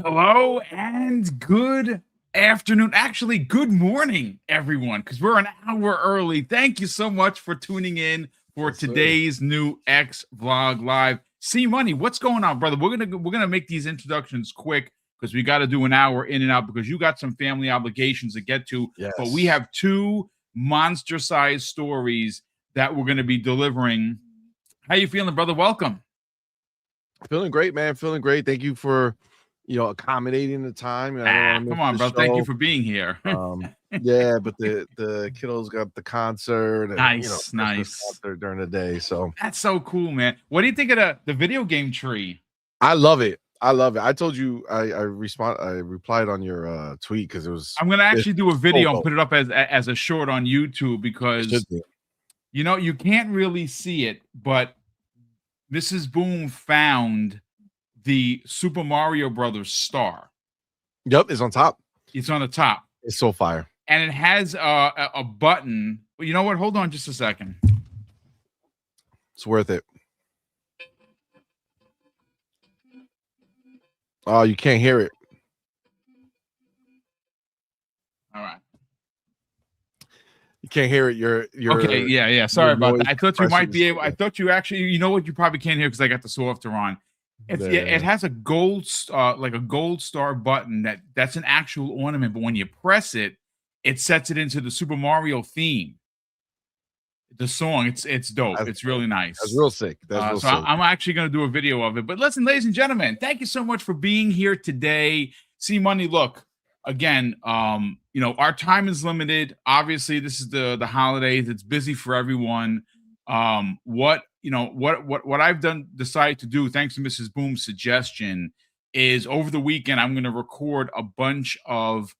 Hello and good afternoon. Actually, good morning, everyone, because we're an hour early. Thank you so much for tuning in for Yes, sir. today's new X Vlog Live. C Money, what's going on, brother? We're gonna make these introductions quick because we got to do an hour in and out because you got some family obligations to get to. But we Yes. have two monster-sized stories that we're gonna be delivering. How you feeling, brother? Welcome. Feeling great, man. Feeling great. Thank you for, accommodating the time. I don't want to Come miss on, the bro. Thank you show. for being here. Yeah, but the kiddos got the concert and Nice, Christmas nice. concert during the day. So That's so cool, man. What do you think of the video game tree? I love it. I love it. I told you I replied on your tweet because I'm gonna it's actually do a so video and dope. put it up as a short on YouTube It because should be. you can't really see it, but Mrs. Boom found the Super Mario Brothers star. Yep, it's on top. It's on the top, It's so fire. and it has a button. But you know what? Hold on just a second. It's worth it. Oh, you can't hear it. All right. You can't hear it. You're Okay. Yeah. Sorry about that. I thought you might be able. I suppression. thought you actually. You know what? You probably can't hear because I got the softer on. It has a gold, like a gold star button that's an actual ornament, but when you press it, it sets it into the Super Mario theme. The song, it's dope. It's really nice. That's real sick. That's real So sick. I'm actually going to do a video of it. But listen, ladies and gentlemen, thank you so much for being here today. See Money, look again. Our time is limited. Obviously, this is the holidays. It's busy for everyone. What I've decided to do, thanks to Mrs. Boom's suggestion, is over the weekend I'm going to record a bunch of.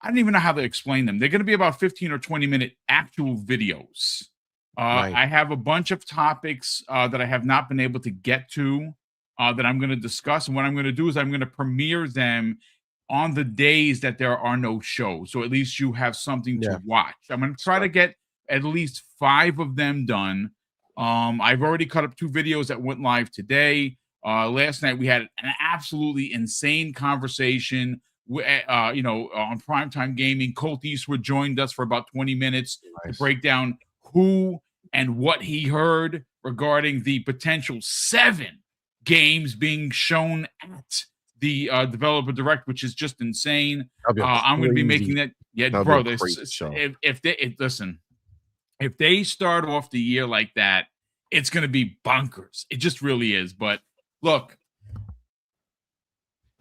I don't even know how to explain them. They're going to be about 15 or 20-minute actual videos. Nice. I have a bunch of topics that I have not been able to get to that I'm going to discuss. And what I'm going to do is I'm going to premiere them on the days that there are no shows. So at least you have something to watch. I'm going to try to get at least 5 of them done. I've already cut up 2 videos that went live today. Last night we had an absolutely insane conversation on Primetime Gaming. Colt Eastwood joined us for about 20 minutes to break down who and what he heard regarding the potential 7 games being shown at the Developer Direct, which is just insane. I'm going to be making that. Yeah, bro. If they start off the year like that, it's going to be bonkers. It just really is. But look,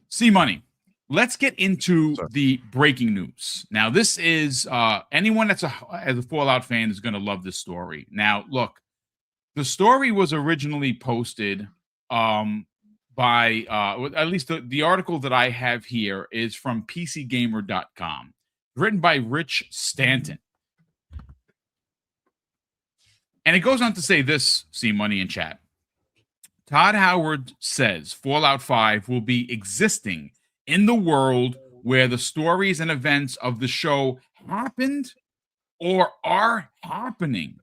C Money. Let's get into the breaking news. Now, this is anyone that's as a Fallout fan is going to love this story. Now, look, the story was originally posted by at least the article that I have here is from PCGamer.com, written by Rich Stanton. And it goes on to say this, C Money in chat. Todd Howard says Fallout 5 will be existing in the world where the stories and events of the show happened or are happening.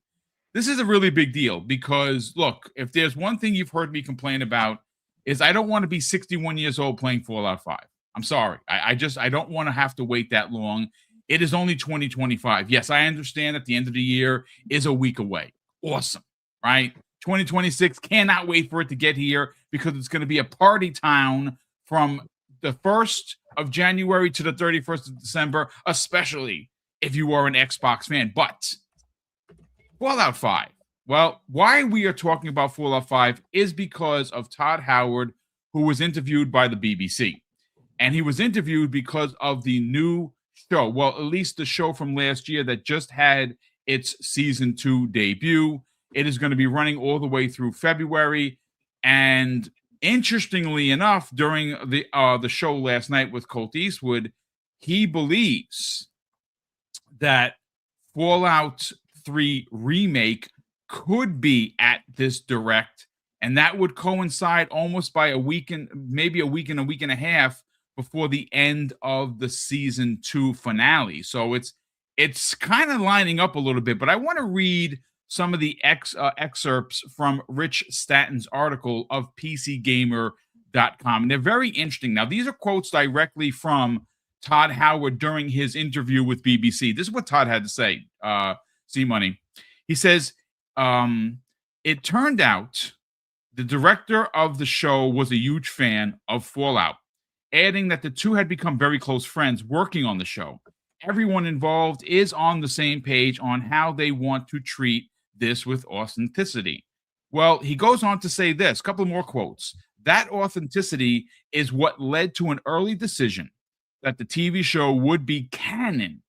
This is a really big deal because, look, if there's one thing you've heard me complain about is I don't want to be 61 years old playing Fallout 5. I'm sorry. I don't want to have to wait that long. It is only 2025. Yes, I understand that the end of the year is a week away. Awesome, right? 2026, cannot wait for it to get here because it's going to be a party town from the 1st of January to the 31st of December, especially if you are an Xbox fan. But Fallout 5. Well, why we are talking about Fallout 5 is because of Todd Howard, who was interviewed by the BBC. And he was interviewed because of the new show. Well, at least the show from last year that just had its season 2 debut. It is going to be running all the way through February. And interestingly enough, during the show last night with Colt Eastwood, he believes that Fallout 3 remake could be at this direct, and that would coincide almost by a week and a week and a half before the end of the season 2 finale. So it's kind of lining up a little bit, but I want to read some of the excerpts from Rich Stanton's article of PCGamer.com. And they're very interesting. Now, these are quotes directly from Todd Howard during his interview with BBC. This is what Todd had to say, C-Money. He says, it turned out the director of the show was a huge fan of Fallout, adding that the two had become very close friends working on the show. Everyone involved is on the same page on how they want to treat this with authenticity. Well, he goes on to say this, a couple more quotes. That authenticity is what led to an early decision that the TV show would be canon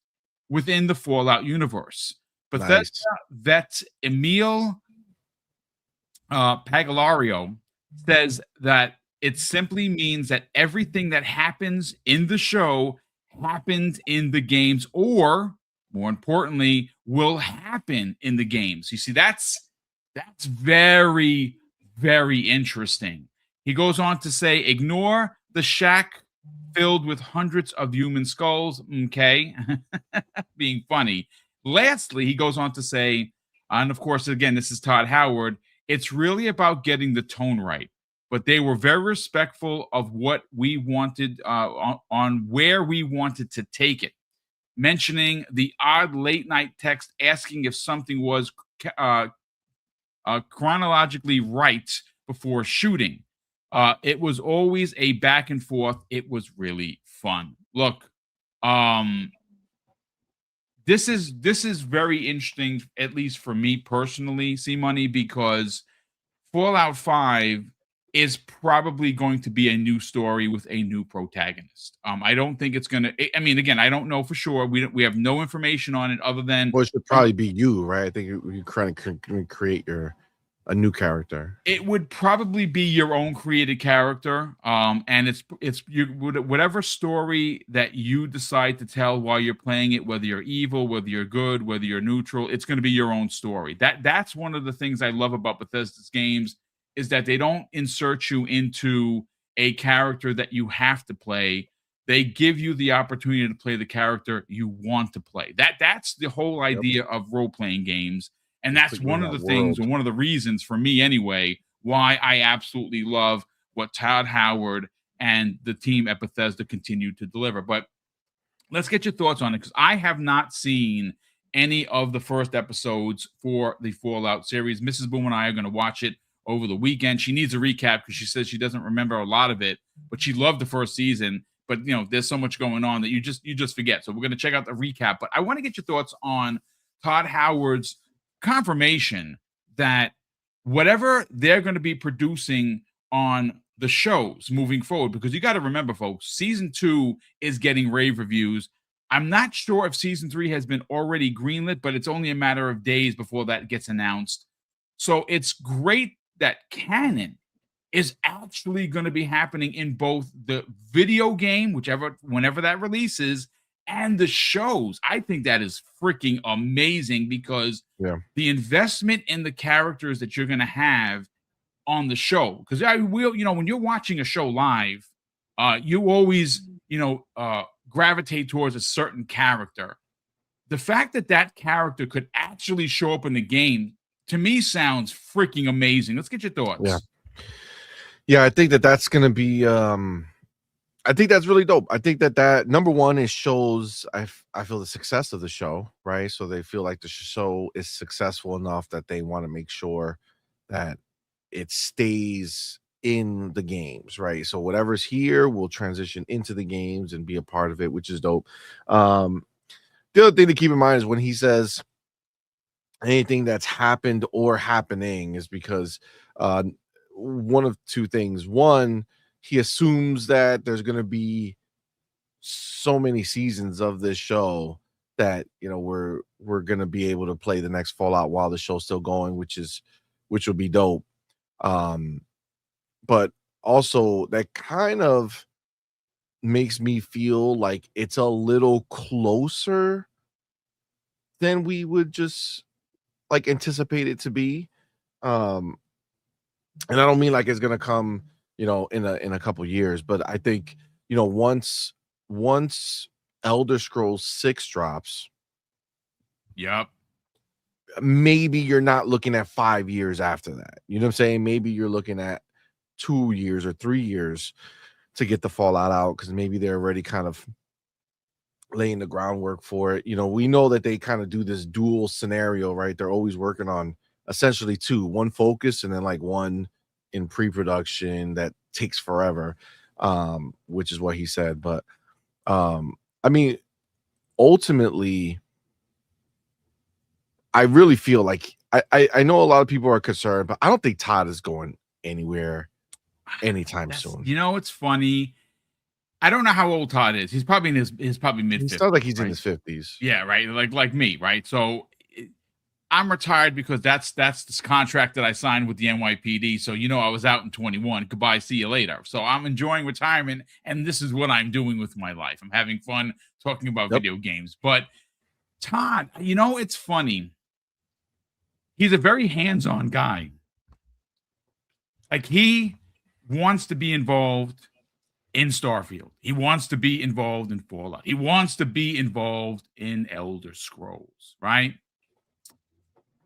within the Fallout universe. Bethesda Nice. vet Emil Pagalario says that it simply means that everything that happens in the show happened in the games, or more importantly, will happen in the games. You see, that's very, very interesting. He goes on to say, ignore the shack filled with hundreds of human skulls. Okay. Being funny. Lastly, he goes on to say, and of course, again, this is Todd Howard, it's really about getting the tone right. But they were very respectful of what we wanted on where we wanted to take it, mentioning the odd late night text asking if something was chronologically right before shooting. It was always a back and forth. It was really fun. Look, this is very interesting, at least for me personally, C-Money, because Fallout 5 is probably going to be a new story with a new protagonist. I don't think it's going to, I mean, again, I don't know for sure. We have no information on it other than, Well, it should probably be you, right? I think you kind of create a new character. it would probably be your own created character. And it's you, whatever story that you decide to tell while you're playing it, whether you're evil, whether you're good, whether you're neutral, it's going to be your own story. That's one of the things I love about Bethesda's games, is that they don't insert you into a character that you have to play. They give you the opportunity to play the character you want to play. That's the whole idea of role-playing games. And that's one of the things, or one of the reasons for me anyway, why I absolutely love what Todd Howard and the team at Bethesda continue to deliver. But let's get your thoughts on it, because I have not seen any of the first episodes for the Fallout series. Mrs. Boom and I are going to watch it over the weekend. She needs a recap because she says she doesn't remember a lot of it, but she loved the first season. But you know, there's so much going on that you just forget. So we're going to check out the recap. But I want to get your thoughts on Todd Howard's confirmation that whatever they're going to be producing on the shows moving forward, because you got to remember, folks, season 2 is getting rave reviews. I'm not sure if season 3 has been already greenlit, but it's only a matter of days before that gets announced. So it's great that canon is actually going to be happening in both the video game, whenever that releases, and the shows. I think that is freaking amazing, because the investment in the characters that you're going to have on the show, because I will, when you're watching a show live, you always, gravitate towards a certain character. The fact that character could actually show up in the game, to me, sounds freaking amazing. Let's get your thoughts. Yeah, I think that's going to be I think that's really dope. I think that number one, it shows I feel the success of the show, right? So they feel like the show is successful enough that they want to make sure that it stays in the games, right? So whatever's here will transition into the games and be a part of it, which is dope. The other thing to keep in mind is when he says anything that's happened or happening, is because one of two things. One, he assumes that there's going to be so many seasons of this show that we're going to be able to play the next Fallout while the show's still going, which will be dope. But also that kind of makes me feel like it's a little closer than we would just like anticipate it to be. And I don't mean like it's going to come in a couple years, but I think once Elder Scrolls 6 drops, maybe you're not looking at 5 years after that. You know what I'm saying? Maybe you're looking at 2 years or 3 years to get the Fallout out, because maybe they're already kind of laying the groundwork for it. We know that they kind of do this dual scenario, right? They're always working on essentially two, one focus and then like one in pre-production that takes forever, which is what he said. But I mean, ultimately, I really feel like I know a lot of people are concerned, but I don't think Todd is going anywhere anytime soon. It's funny. I don't know how old Todd is. He's probably in his probably mid 50s. He sounds like he's in right? his 50s. Yeah, right. Like me, right? So I'm retired because that's this contract that I signed with the NYPD. So I was out in 21. Goodbye, see you later. So I'm enjoying retirement, and this is what I'm doing with my life. I'm having fun talking about video games. But Todd, it's funny. He's a very hands-on guy. Like, he wants to be involved in Starfield. He wants to be involved in Fallout. He wants to be involved in Elder Scrolls, right?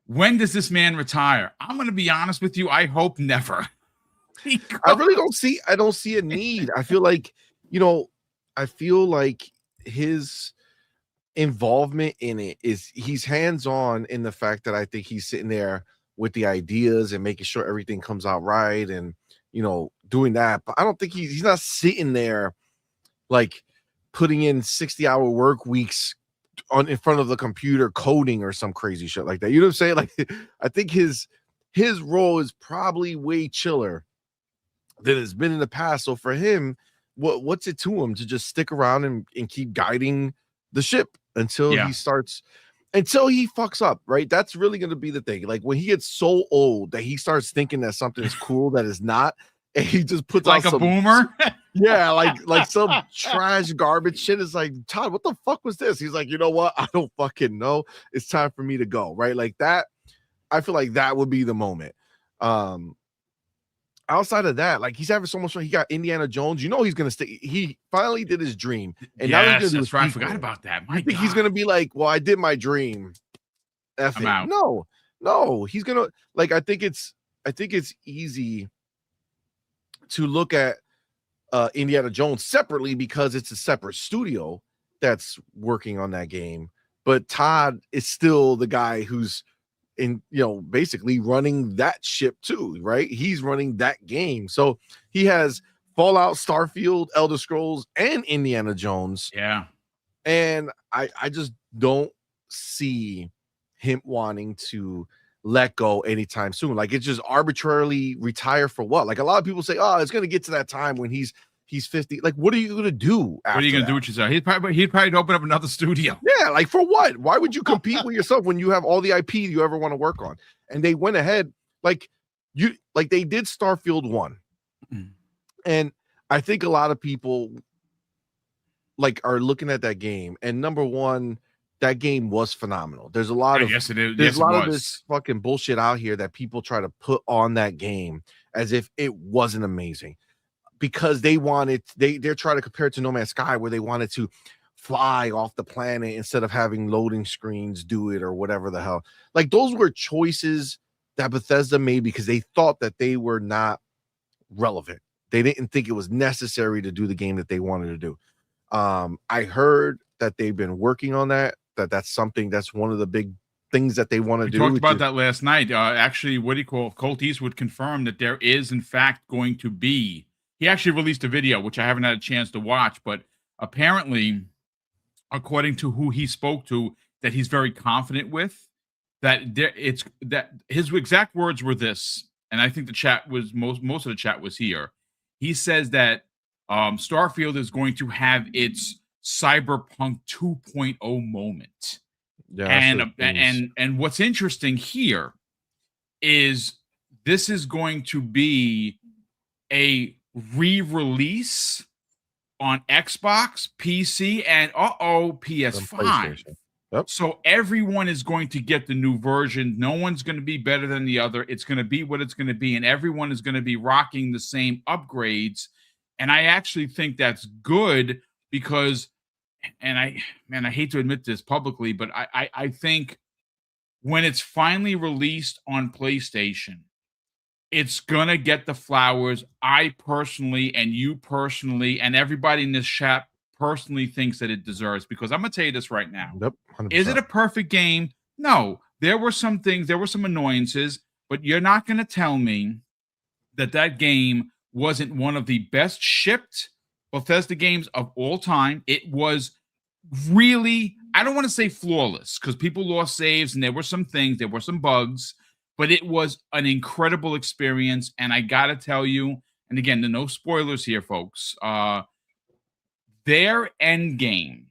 When does this man retire? I'm going to be honest with you. I hope never. I really don't see a need. I feel like, his involvement in it is he's hands-on in the fact that I think he's sitting there with the ideas and making sure everything comes out right and doing that. But I don't think he's not sitting there like putting in 60-hour work weeks in front of the computer coding or some crazy shit like that. You know what I'm saying? Like, I think his role is probably way chiller than it's been in the past. So for him, what's it to him to just stick around and keep guiding the ship until he fucks up, right? That's really going to be the thing. Like, when he gets so old that he starts thinking that something is cool that is not, and he just puts like out a boomer. Yeah, like some trash garbage shit. Is like, Todd, what the fuck was this? He's like, you know what? I don't fucking know. It's time for me to go, right? Like that. I feel like that would be the moment. Outside of that, like, he's having so much fun. He got Indiana Jones. He's gonna stay. He finally did his dream, and now he's gonna do that's right. I forgot about that. I think he's gonna be like, well, I did my dream. I'm out. No, he's gonna like. I think it's easy to look at Indiana Jones separately because it's a separate studio that's working on that game. But Todd is still the guy who's basically running that ship too, right? He's running that game. So he has Fallout, Starfield, Elder Scrolls, and Indiana Jones. Yeah. And I just don't see him wanting to let go anytime soon. Like, it's just arbitrarily retire for what? Like, a lot of people say, oh, it's going to get to that time when he's 50. Like, what are you going to do after What are you going to do with yourself? He'd probably open up another studio. Yeah, like, for what? Why would you compete with yourself when you have all the IP you ever want to work on? And they went ahead, they did Starfield 1. And I think a lot of people are looking at that game, and number one, that game was phenomenal. There's a lot of yes, it is. There's a lot of this fucking bullshit out here that people try to put on that game as if it wasn't amazing, because they're trying to compare it to No Man's Sky, where they wanted to fly off the planet instead of having loading screens do it or whatever the hell. Like, those were choices that Bethesda made because they thought that they were not relevant. They didn't think it was necessary to do the game that they wanted to do. I heard that they've been working on that. That's something that's one of the big things that they want to do. We talked about that last night. Actually, Colt Eastwood confirmed that there is, in fact, going to be. He actually released a video, which I haven't had a chance to watch, but apparently, according to who he spoke to, that he's very confident with, that his exact words were this, and I think the chat was most of the chat was here. He says that Starfield is going to have its Cyberpunk 2.0 moment. Yeah, and what's interesting here is this is going to be a re-release on Xbox, PC, and PS5. Yep. So everyone is going to get the new version. No one's going to be better than the other. It's going to be what it's going to be, and everyone is going to be rocking the same upgrades. And I actually think that's good because, and I hate to admit this publicly, but I think when it's finally released on PlayStation, it's gonna get the flowers I personally and you personally and everybody in this chat personally thinks that it deserves. Because I'm gonna tell you this right now. Yep, Is it 100%. a perfect game? No. There were some things, there were some annoyances, but you're not gonna tell me that that game wasn't one of the best shipped Bethesda games of all time. It was really, I don't want to say flawless because people lost saves and there were some things, there were some bugs, but it was an incredible experience. And I got to tell you, and again, no spoilers here, folks, their end game,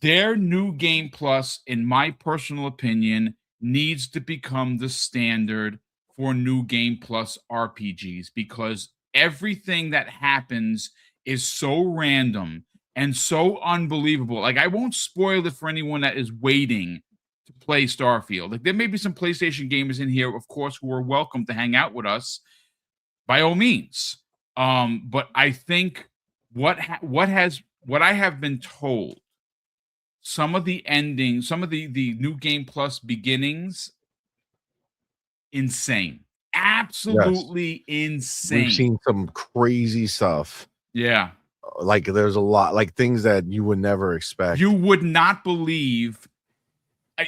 their new game plus, in my personal opinion, needs to become the standard for new game plus RPGs because everything that happens is so random and so unbelievable. Like, I won't spoil it for anyone that is waiting to play Starfield. Like, there may be some PlayStation gamers in here, of course, who are welcome to hang out with us by all means. But I think what I have been told, some of the endings, some of the new game plus beginnings, insane, Yes. absolutely We've insane. seen some crazy stuff. Yeah, Like there's a lot, like things that you would never expect. you would not believe.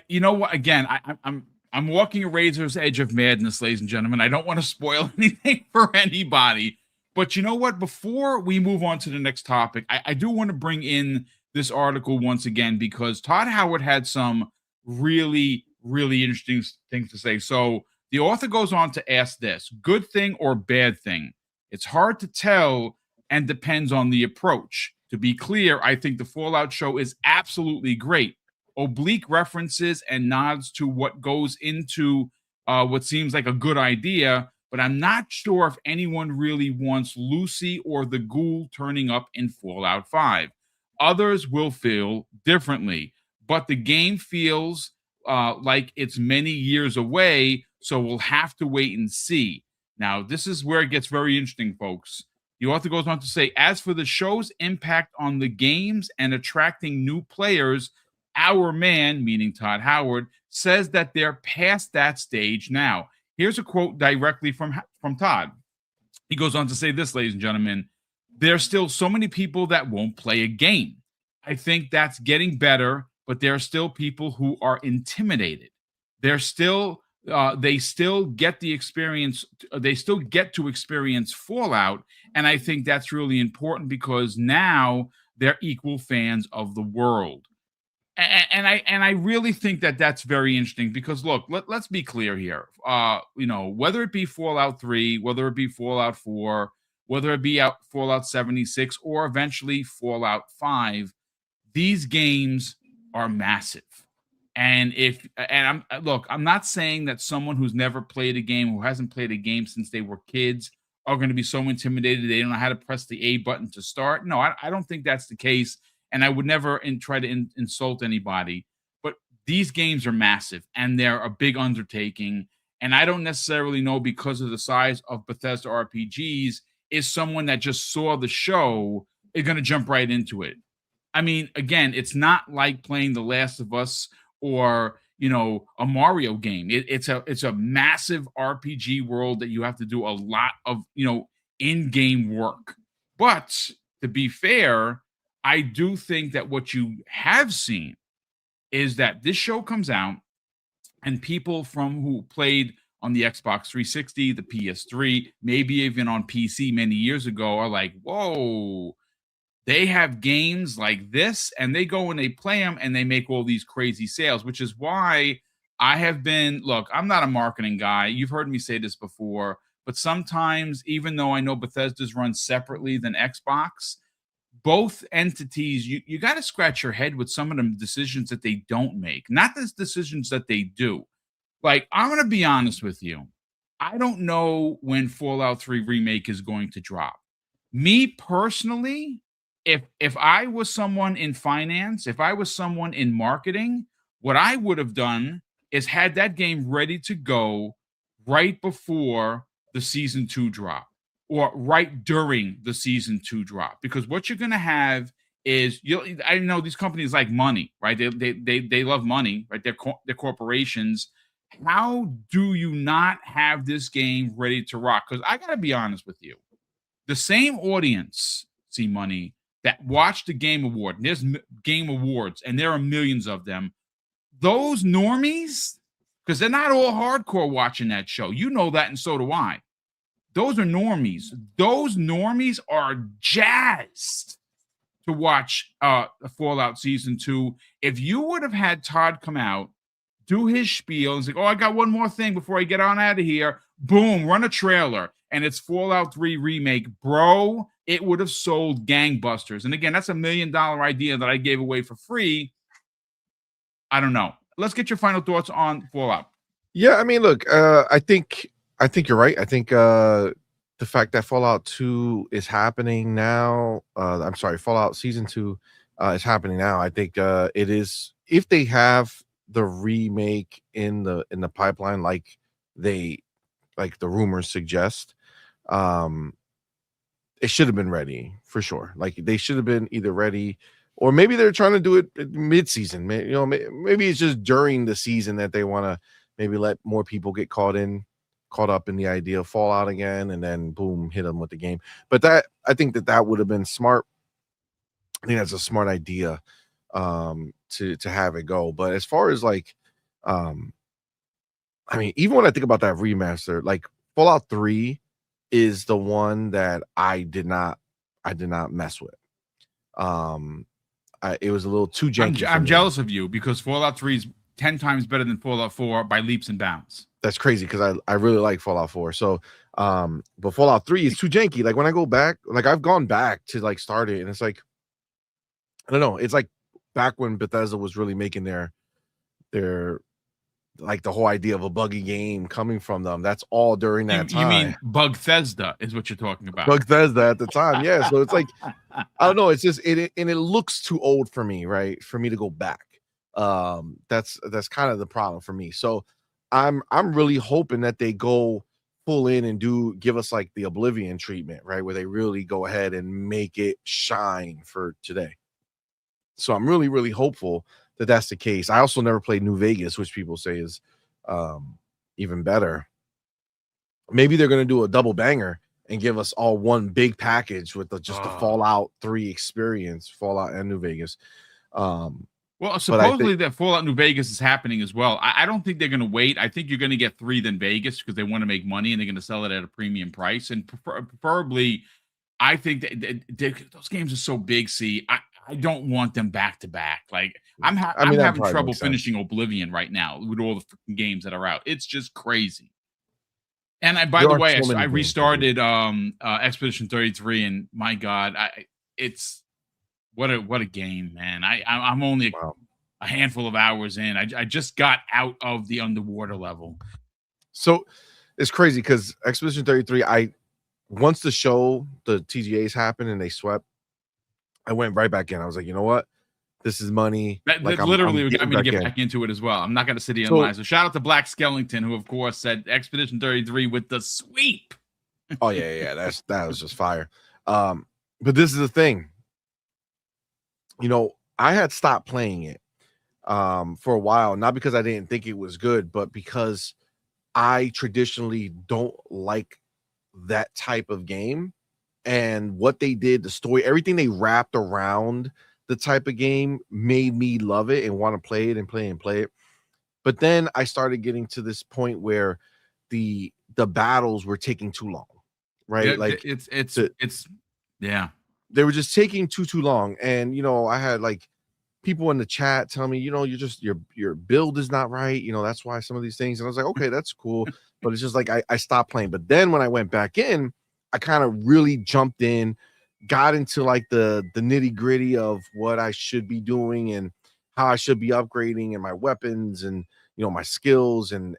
You know what? Again, I'm walking a razor's edge of madness, ladies and gentlemen. I don't want to spoil anything for anybody, but you know what? Before we move on to the next topic, I do want to bring in this article once again because Todd Howard had some really, really interesting things to say. So the author goes on to ask this: good thing or bad thing? It's hard to tell and depends on the approach. To be clear, I think the Fallout show is absolutely great. Oblique references and nods to what goes into what seems like a good idea, but I'm not sure if anyone really wants Lucy or the ghoul turning up in Fallout 5. Others will feel differently, but the game feels like it's many years away, so we'll have to wait and see. Now, this is where it gets very interesting, folks. The author goes on to say, as for the show's impact on the games and attracting new players, our man, meaning Todd Howard, says that they're past that stage now. Here's a quote directly from Todd. He goes on to say this, ladies and gentlemen: there's still so many people that won't play a game. I think that's getting better, but there are still people who are intimidated. They're still they still get the experience. They still get to experience Fallout, and I think that's really important because now they're equal fans of the world. And I really think that that's very interesting because look, let's be clear here. Whether it be Fallout 3, whether it be Fallout 4, whether it be Fallout 76, or eventually Fallout 5, these games are massive. I'm not saying that someone who's never played a game, who hasn't played a game since they were kids, are going to be so intimidated they don't know how to press the A button to start. No, I don't think that's the case, and I would never try to insult anybody. But these games are massive, and they're a big undertaking. And I don't necessarily know, because of the size of Bethesda RPGs, is someone that just saw the show is going to jump right into it. I mean, again, it's not like playing The Last of Us or a Mario game. It's a massive RPG world that you have to do a lot of in-game work. But to be fair, I do think that what you have seen is that this show comes out and people from who played on the Xbox 360, the PS3, maybe even on PC many years ago are like, whoa, they have games like this, and they go and they play them and they make all these crazy sales, which is why look, I'm not a marketing guy. You've heard me say this before, but sometimes, even though I know Bethesda's run separately than Xbox, both entities, you got to scratch your head with some of the decisions that they don't make, not the decisions that they do. Like, I'm going to be honest with you. I don't know when Fallout 3 Remake is going to drop. Me personally, if I was someone in finance, if I was someone in marketing, what I would have done is had that game ready to go right before the season 2 drop, or right during the season 2 drop, because what you're going to have is, I know these companies like money, right? They love money, right? They're corporations. How do you not have this game ready to rock? Because I got to be honest with you. The same audience, see money, that watched the Game Award, and there's Game Awards, and there are millions of them. Those normies, because they're not all hardcore watching that show. You know that, and so do I. Those are normies. Those normies are jazzed to watch Fallout Season 2. If you would have had Todd come out, do his spiel, and say, oh, I got one more thing before I get on out of here. Boom, run a trailer, and it's Fallout 3 remake. Bro, it would have sold gangbusters. And again, that's $1 million idea that I gave away for free. I don't know. Let's get your final thoughts on Fallout. Yeah, I mean, look, I think you're right. I think the fact that Fallout 2 is happening now, I'm sorry, Fallout Season 2 is happening now. I think it is, if they have the remake in the pipeline, like the rumors suggest, it should have been ready for sure. Like they should have been either ready, or maybe they're trying to do it mid-season. Maybe it's just during the season that they want to maybe let more people get caught up in the idea of Fallout again, and then boom, hit them with the game. But I think that would have been smart. I think that's a smart idea to have it go. But as far as like I mean, even when I think about that remaster, like Fallout 3 is the one that I did not mess with. It was a little too janky. I'm jealous of you, because Fallout 3 is 10 times better than Fallout 4 by leaps and bounds. That's crazy, because I really like Fallout 4. So but Fallout 3 is too janky. Like when I go back, like I've gone back to like start it, and it's like, I don't know, it's like back when Bethesda was really making their like the whole idea of a buggy game coming from them. That's all during that time. You mean Bugthesda is what you're talking about. Bugthesda at the time, yeah. So it's like, I don't know, it's just it looks too old for me, right? For me to go back. That's kind of the problem for me. So I'm really hoping that they go full in and give us like the Oblivion treatment, right? Where they really go ahead and make it shine for today. So I'm really, really hopeful that that's the case. I also never played New Vegas, which people say is even better. Maybe they're going to do a double banger and give us all one big package with the Fallout 3 experience, Fallout and New Vegas. Well, supposedly that Fallout New Vegas is happening as well. I don't think they're going to wait. I think you're going to get 3 then Vegas, because they want to make money and they're going to sell it at a premium price. And preferably, I think that those games are so big. See, I don't want them back to back. Like I'm having trouble finishing Oblivion right now with all the freaking games that are out. It's just crazy. And by the way, I restarted Expedition 33, and my God, it's what a game, man. I'm only a handful of hours in. I just got out of the underwater level. So it's crazy because Expedition 33, once the TGAs happened and they swept, I went right back in. I was like, you know what? This is money. That literally got me to get back into it as well. I'm not going to sit here and lie. So shout out to Black Skellington, who of course said Expedition 33 with the sweep. Oh yeah. That was just fire. But this is the thing. You know, I had stopped playing it for a while, not because I didn't think it was good, but because I traditionally don't like that type of game. And what they did, the story, everything they wrapped around the type of game made me love it and want to play it and play it. But then I started getting to this point where the battles were taking too long, right? Yeah, like it's they were just taking too long. And you know, I had like people in the chat tell me, you know, your build is not right, you know, that's why some of these things. And I was like, okay, that's cool. But it's just like I stopped playing. But then when I went back in, I kind of really jumped in, got into like the nitty gritty of what I should be doing and how I should be upgrading and my weapons and, you know, my skills and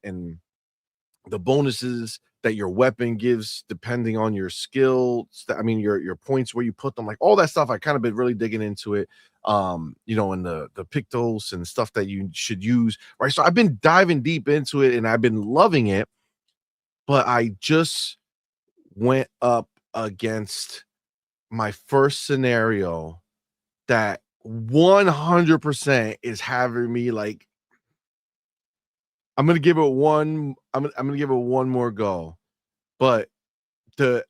the bonuses that your weapon gives depending on your skill. I mean, your points, where you put them, like all that stuff. I kind of been really digging into it, you know, and the pictos and stuff that you should use, right? So I've been diving deep into it and I've been loving it, but I just went up against my first scenario that 100% is having me like, I'm gonna give it one. I'm gonna give it one more go, but the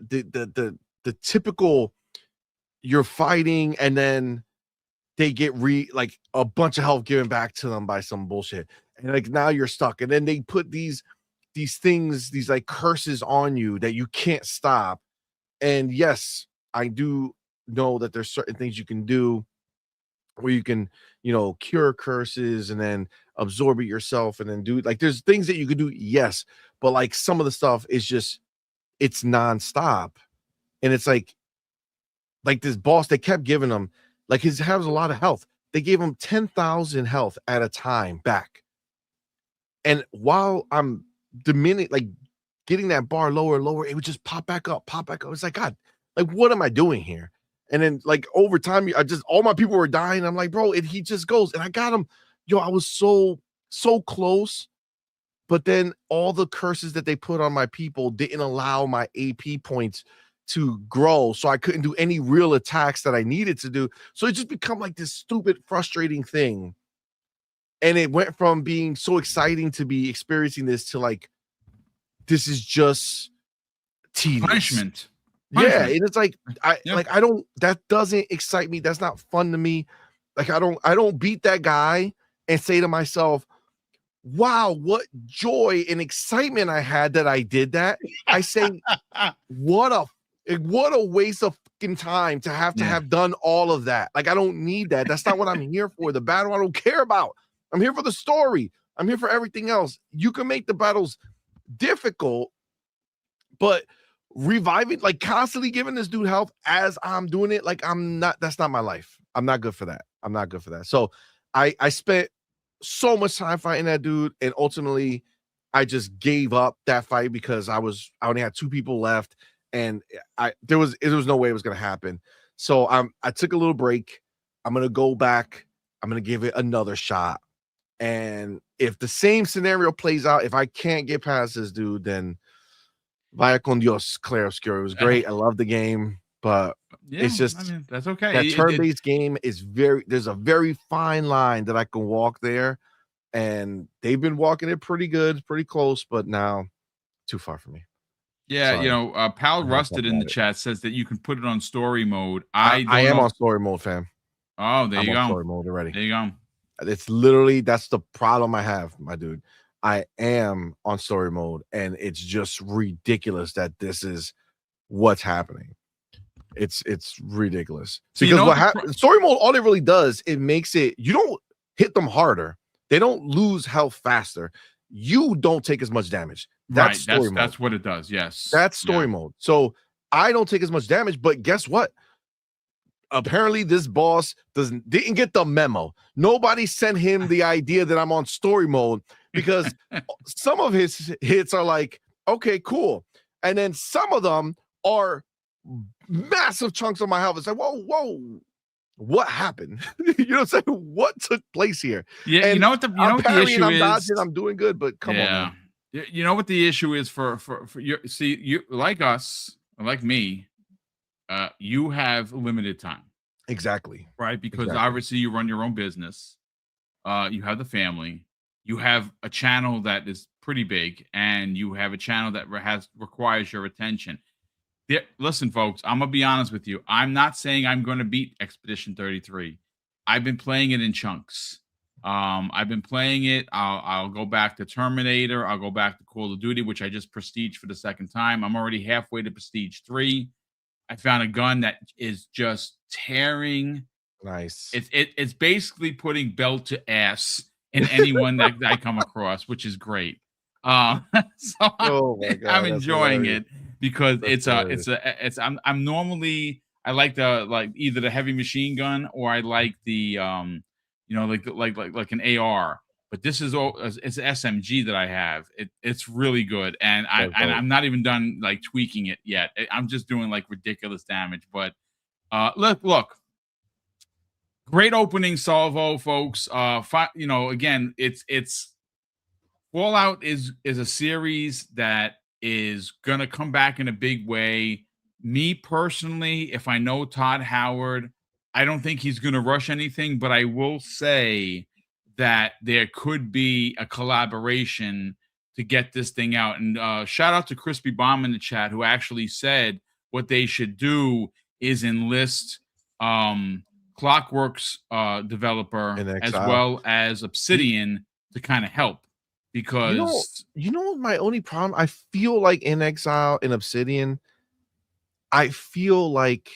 the typical you're fighting and then they get like a bunch of health given back to them by some bullshit, and like now you're stuck, and then they put these things, these like curses on you that you can't stop. And yes, I do know that there's certain things you can do where you can, cure curses and then absorb it yourself and then do like there's things that you could do, yes, but like some of the stuff is just it's nonstop. And it's like this boss, they kept giving him like his has a lot of health. They gave him 10,000 health at a time back. And while I'm like getting that bar lower and lower, it would just pop back up, pop back up. It's like, God, like, what am I doing here? And then, like, over time, all my people were dying. I'm like, bro, he just goes. And I got him. Yo, I was so close. But then all the curses that they put on my people didn't allow my AP points to grow. So I couldn't do any real attacks that I needed to do. So it just become like this stupid, frustrating thing. And it went from being so exciting to be experiencing this to like, this is just tedious. Punishment. Yeah, and it's like I don't. That doesn't excite me. That's not fun to me. Like I don't beat that guy and say to myself, "Wow, what joy and excitement I had that I did that." I say, "What a waste of fucking time to have done all of that." Like I don't need that. That's not what I'm here for. The battle I don't care about. I'm here for the story. I'm here for everything else. You can make the battles difficult, but reviving, like constantly giving this dude health as I'm doing it, like that's not my life. I'm not good for that. I'm not good for that. So I spent so much time fighting that dude, and ultimately I just gave up that fight because I only had 2 people left, and there was no way it was gonna happen. So I took a little break. I'm gonna go back. I'm gonna give it another shot. And if the same scenario plays out, if I can't get past this dude, then Vaya con Dios, Claire Obscura. It was great. I love the game, but it's just, I mean, that's okay. That turn-based game is there's a very fine line that I can walk there, and they've been walking it pretty good, pretty close, but now too far for me. Yeah, Sorry. Pal Rusted in the chat says that you can put it on story mode. I am on story mode, fam. Oh, there you go. Story mode already. There you go. It's literally, that's the problem I have, my dude. I am on story mode, and it's just ridiculous that this is what's happening. It's ridiculous. So because what happens, story mode, all it really does, it makes it, you don't hit them harder. They don't lose health faster. You don't take as much damage. That's story mode. That's what it does. Yes. That's story mode. So I don't take as much damage, but guess what? Apparently this boss didn't get the memo. Nobody sent him the idea that I'm on story mode, because some of his hits are like, okay, cool. And then some of them are massive chunks of my health. It's like, whoa, what happened? You know what I'm saying? What took place here? Yeah, and what the issue I'm is? Dodging, I'm doing good, but come on, man. You know what the issue is for you? See, you like us, like me. You have limited time. Exactly. Right, because obviously you run your own business. You have the family. You have a channel that is pretty big, and you have a channel that requires your attention. Listen, folks, I'm gonna be honest with you. I'm not saying I'm going to beat Expedition 33. I've been playing it in chunks. I've been playing it. I'll go back to Terminator. I'll go back to Call of Duty, which I just prestiged for the second time. I'm already halfway to Prestige 3. I found a gun that is just tearing. Nice. It's basically putting belt to ass in anyone that I come across, which is great. So I'm enjoying it because I'm normally, I like either the heavy machine gun, or I like the like an AR. But this is it's SMG that I have. It's really good, and I'm not even done like tweaking it yet. I'm just doing like ridiculous damage. But look, great opening salvo, folks. Again, it's Fallout is a series that is gonna come back in a big way. Me personally, if I know Todd Howard, I don't think he's gonna rush anything, but I will say that there could be a collaboration to get this thing out. And shout out to Crispy Bomb in the chat, who actually said what they should do is enlist Clockwork's developer In as Exile. well as Obsidian to kind of help, because You know my only problem. I feel like in Exile and Obsidian, I feel like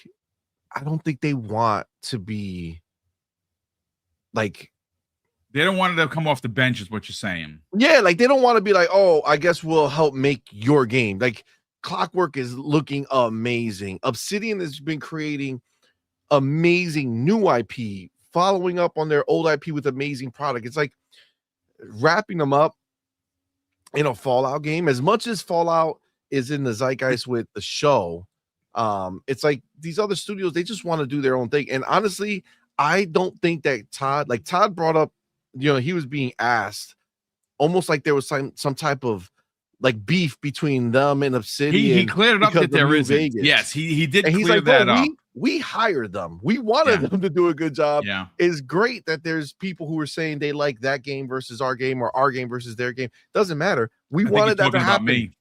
I don't think they want to be like. they don't want it to come off the bench, is what you're saying. Yeah, like they don't want to be like, oh, I guess we'll help make your game. Like Clockwork is looking amazing. Obsidian has been creating amazing new IP, following up on their old IP with amazing product. It's like wrapping them up in a Fallout game. As much as Fallout is in the zeitgeist with the show, it's like these other studios, they just want to do their own thing. And honestly, I don't think that Todd brought up, he was being asked almost like there was some type of like beef between them and Obsidian. He cleared up that there isn't. Vegas. Yes, he did, and he's clear like, that up. We hired them. We wanted them to do a good job. Yeah. It's great that there's people who are saying they like that game versus our game, or our game versus their game. Doesn't matter. We wanted that to happen. Me.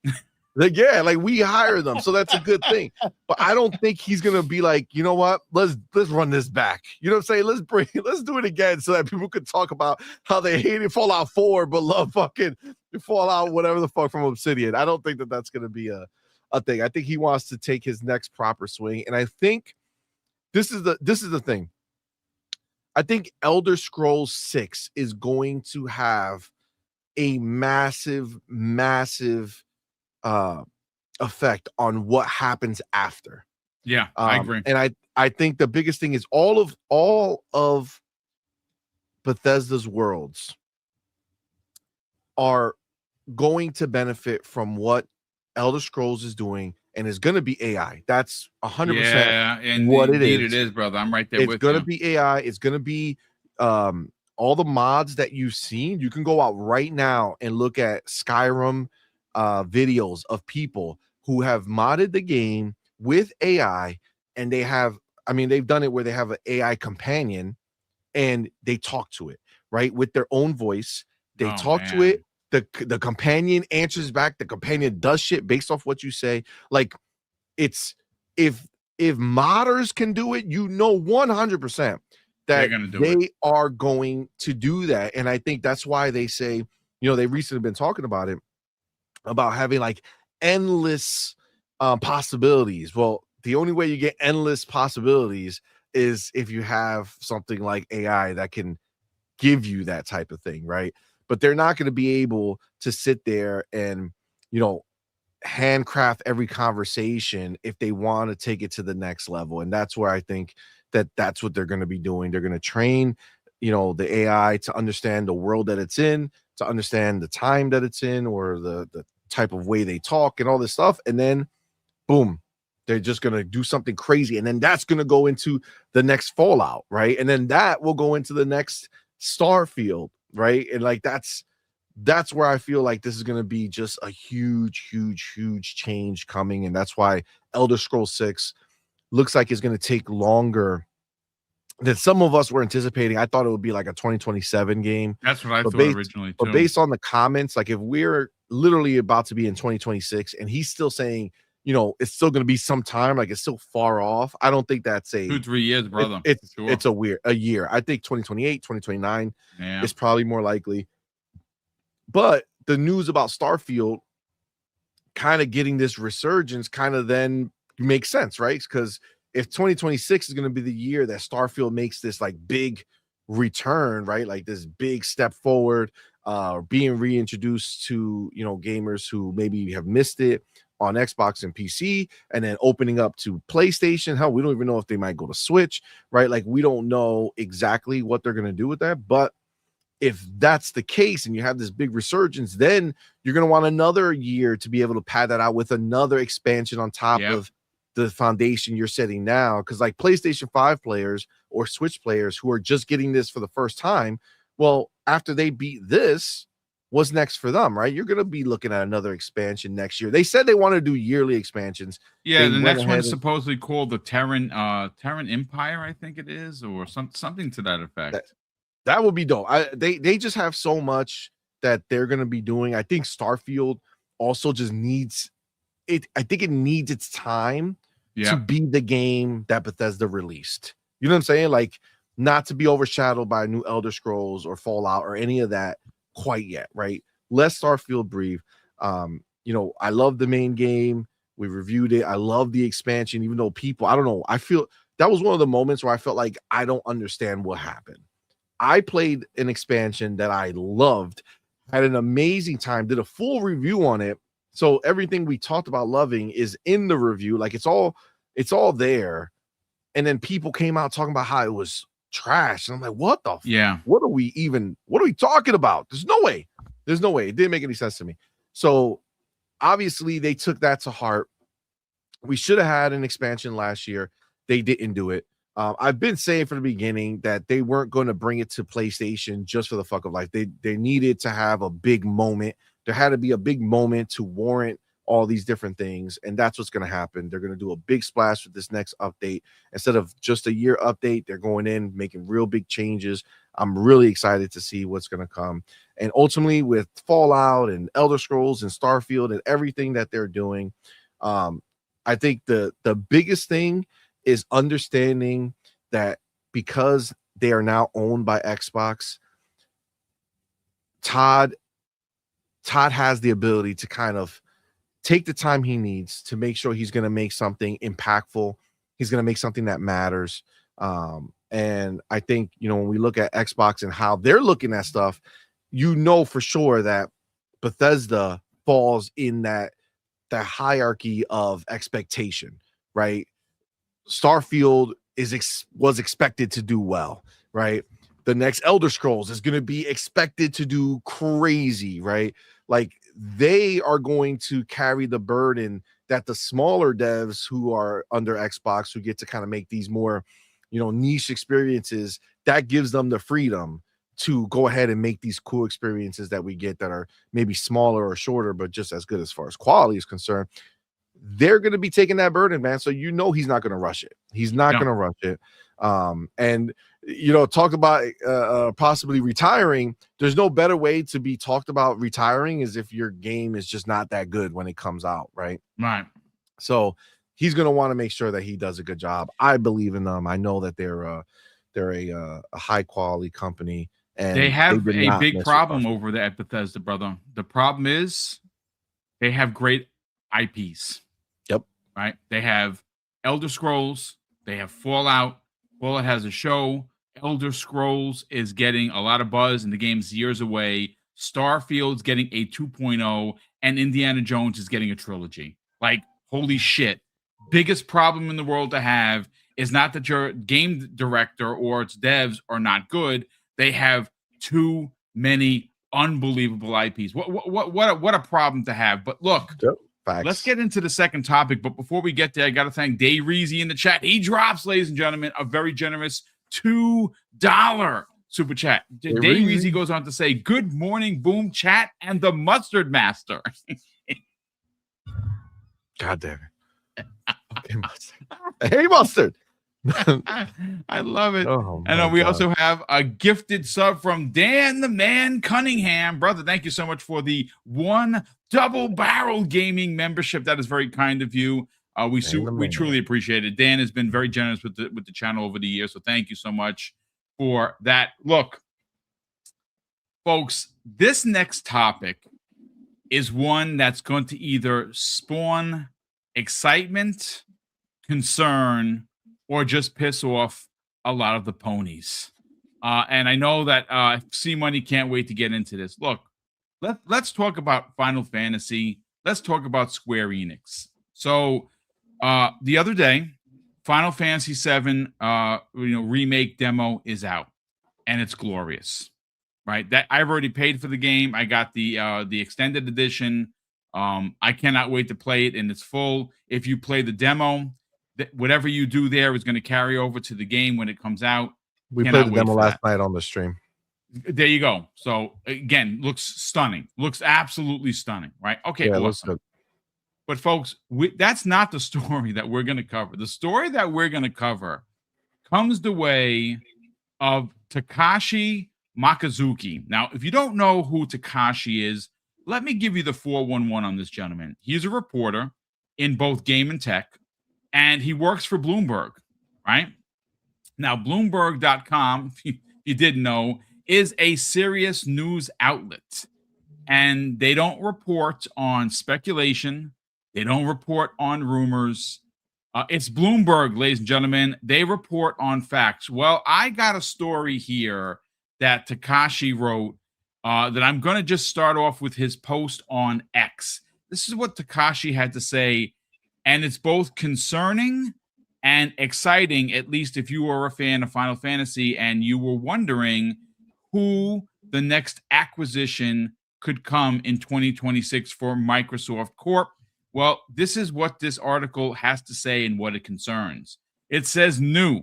Like we hire them, so that's a good thing. But I don't think he's gonna be like, you know what? Let's run this back. You know what I'm saying? Let's do it again so that people could talk about how they hated Fallout 4 but love fucking Fallout whatever the fuck from Obsidian. I don't think that that's gonna be a thing. I think he wants to take his next proper swing, and I think this is the thing. I think Elder Scrolls 6 is going to have a massive effect on what happens after. Yeah, I agree. And I think the biggest thing is all of Bethesda's worlds are going to benefit from what Elder Scrolls is doing, and is going to be AI. That's 100% what it is. It is, brother. I'm right there with you. It's going to be AI. It's going to be all the mods that you've seen. You can go out right now and look at Skyrim videos of people who have modded the game with AI, and they've done it where they have an AI companion and they talk to it, right? With their own voice. They talk to it. The companion answers back. The companion does shit based off what you say. Like, it's if modders can do it, 100% that they are going to do that. And I think that's why they say, they recently been talking about it, about having like endless possibilities. Well, the only way you get endless possibilities is if you have something like AI that can give you that type of thing, right? But they're not going to be able to sit there and, handcraft every conversation if they want to take it to the next level. And that's where I think that's what they're going to be doing. They're going to train, the AI to understand the world that it's in, to understand the time that it's in, or the type of way they talk and all this stuff. And then boom, they're just going to do something crazy. And then that's going to go into the next Fallout, right? And then that will go into the next Starfield, right? And like that's where I feel like this is going to be just a huge change coming. And that's why Elder Scrolls 6 looks like it's going to take longer than some of us were anticipating. I thought it would be like a 2027 game. That's what I thought originally too. But based on the comments, like if we're literally about to be in 2026 and he's still saying, it's still going to be some time, like it's still far off. I don't think that's 2-3 years, brother. It's a year. I think 2028, 2029 is probably more likely. But the news about Starfield kind of getting this resurgence kind of then makes sense, right? Because if 2026 is going to be the year that Starfield makes this like big return, right? Like this big step forward, being reintroduced to, gamers who maybe have missed it on Xbox and PC, and then opening up to PlayStation. Hell, we don't even know if they might go to Switch, right? Like we don't know exactly what they're going to do with that. But if that's the case and you have this big resurgence, then you're going to want another year to be able to pad that out with another expansion on top of the foundation you're setting now. Because like PlayStation 5 players or Switch players who are just getting this for the first time, well, after they beat this, what's next for them, right? You're going to be looking at another expansion next year. They said they want to do yearly expansions. Yeah, the next one's supposedly called the Terran Empire, I think it is, or something to that effect. That would be dope. They just have so much that they're gonna be doing. I think Starfield also just needs it. I think it needs its time to be the game that Bethesda released. You know what I'm saying? Like, not to be overshadowed by new Elder Scrolls or Fallout or any of that quite yet, right? Let Starfield breathe. I love the main game. We reviewed it. I love the expansion, even though I don't know. I feel that was one of the moments where I felt like I don't understand what happened. I played an expansion that I loved, had an amazing time, did a full review on it. So everything we talked about loving is in the review. Like it's all there. And then people came out talking about how it was trash. And I'm like, what the what are we talking about? There's no way. It didn't make any sense to me. So obviously they took that to heart. We should have had an expansion last year. They didn't do it. I've been saying from the beginning that they weren't going to bring it to PlayStation just for the fuck of life. They needed to have a big moment. There had to be a big moment to warrant all these different things, and that's what's going to happen. They're going to do a big splash with this next update. Instead of just a year update, they're going in, making real big changes. I'm really excited to see what's going to come. And ultimately, with Fallout and Elder Scrolls and Starfield and everything that they're doing, I think the biggest thing is understanding that because they are now owned by Xbox, Todd has the ability to kind of take the time he needs to make sure he's going to make something impactful. He's going to make something that matters. And I think, when we look at Xbox and how they're looking at stuff, for sure that Bethesda falls in that hierarchy of expectation, right? Starfield was expected to do well, right? The next Elder Scrolls is going to be expected to do crazy, right? Like they are going to carry the burden that the smaller devs who are under Xbox, who get to kind of make these more, niche experiences, that gives them the freedom to go ahead and make these cool experiences that we get that are maybe smaller or shorter, but just as good as far as quality is concerned. They're going to be taking that burden, man. So he's not going to rush it. He's not going to rush it. And talk about possibly retiring. There's no better way to be talked about retiring is if your game is just not that good when it comes out, right? Right. So he's going to want to make sure that he does a good job. I believe in them. I know that they're a high quality company, and they have a big problem over there at Bethesda, brother. The problem is they have great IPs. Yep. Right. They have Elder Scrolls. They have Fallout. Fallout has a show. Elder Scrolls is getting a lot of buzz, and the game's years away. Starfield's getting a 2.0, and Indiana Jones is getting a trilogy. Like, holy shit. Biggest problem in the world to have is not that your game director or its devs are not good. They have too many unbelievable IPs. What a problem to have. But look, facts. Let's get into the second topic. But before we get there, I got to thank Dave Reezy in the chat. He drops, ladies and gentlemen, a very generous $2 super chat. Dave Reezy goes on to say, "Good morning, Boom Chat and the Mustard Master." God damn it. Okay, Mustard. Hey, Mustard. I love it. Oh, and we also have a gifted sub from Dan the Man Cunningham. Brother, thank you so much for the one double barrel gaming membership. That is very kind of you. We truly appreciate it. Dan has been very generous with the channel over the years, so thank you so much for that. Look, folks, this next topic is one that's going to either spawn excitement, concern, or just piss off a lot of the ponies. And I know that C Money can't wait to get into this. Look, let's talk about Final Fantasy. Let's talk about Square Enix. So the other day, Final Fantasy VII remake demo is out, and it's glorious. Right? That I've already paid for the game. I got the extended edition. I cannot wait to play it in its full. If you play the demo, whatever you do there is going to carry over to the game when it comes out. We played the demo last night on the stream. There you go. So again, looks stunning. Looks absolutely stunning, right? Okay, yeah, awesome. But folks, that's not the story that we're going to cover. The story that we're going to cover comes the way of Takashi Makazuki. Now, if you don't know who Takashi is, let me give you the 411 on this gentleman. He's a reporter in both game and tech, and he works for Bloomberg, right? Now, Bloomberg.com, if you didn't know, is a serious news outlet, and they don't report on speculation. They don't report on rumors. It's Bloomberg, ladies and gentlemen. They report on facts. Well, I got a story here that Takashi wrote that I'm going to just start off with his post on X. This is what Takashi had to say, and it's both concerning and exciting, at least if you were a fan of Final Fantasy and you were wondering who the next acquisition could come in 2026 for Microsoft Corp. Well, this is what this article has to say and what it concerns. It says new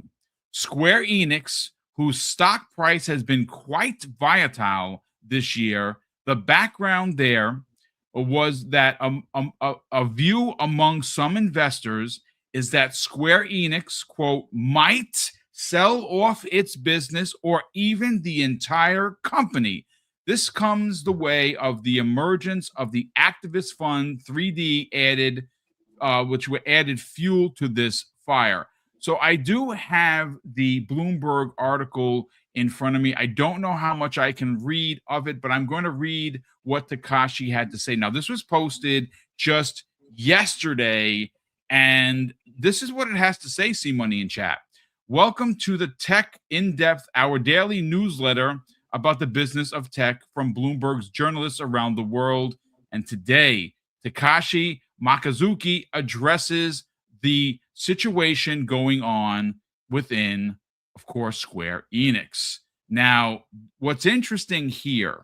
Square Enix, whose stock price has been quite volatile this year. The background there was that a view among some investors is that Square Enix, quote, might sell off its business or even the entire company. This comes the way of the emergence of the activist fund 3D added, which were added fuel to this fire. So I do have the Bloomberg article in front of me. I don't know how much I can read of it, but I'm going to read what Takashi had to say. Now, this was posted just yesterday, and this is what it has to say, C Money in chat. Welcome to the Tech In-Depth, our daily newsletter about the business of tech from Bloomberg's journalists around the world. And today, Takashi Makazuki addresses the situation going on within, of course, Square Enix. Now, what's interesting here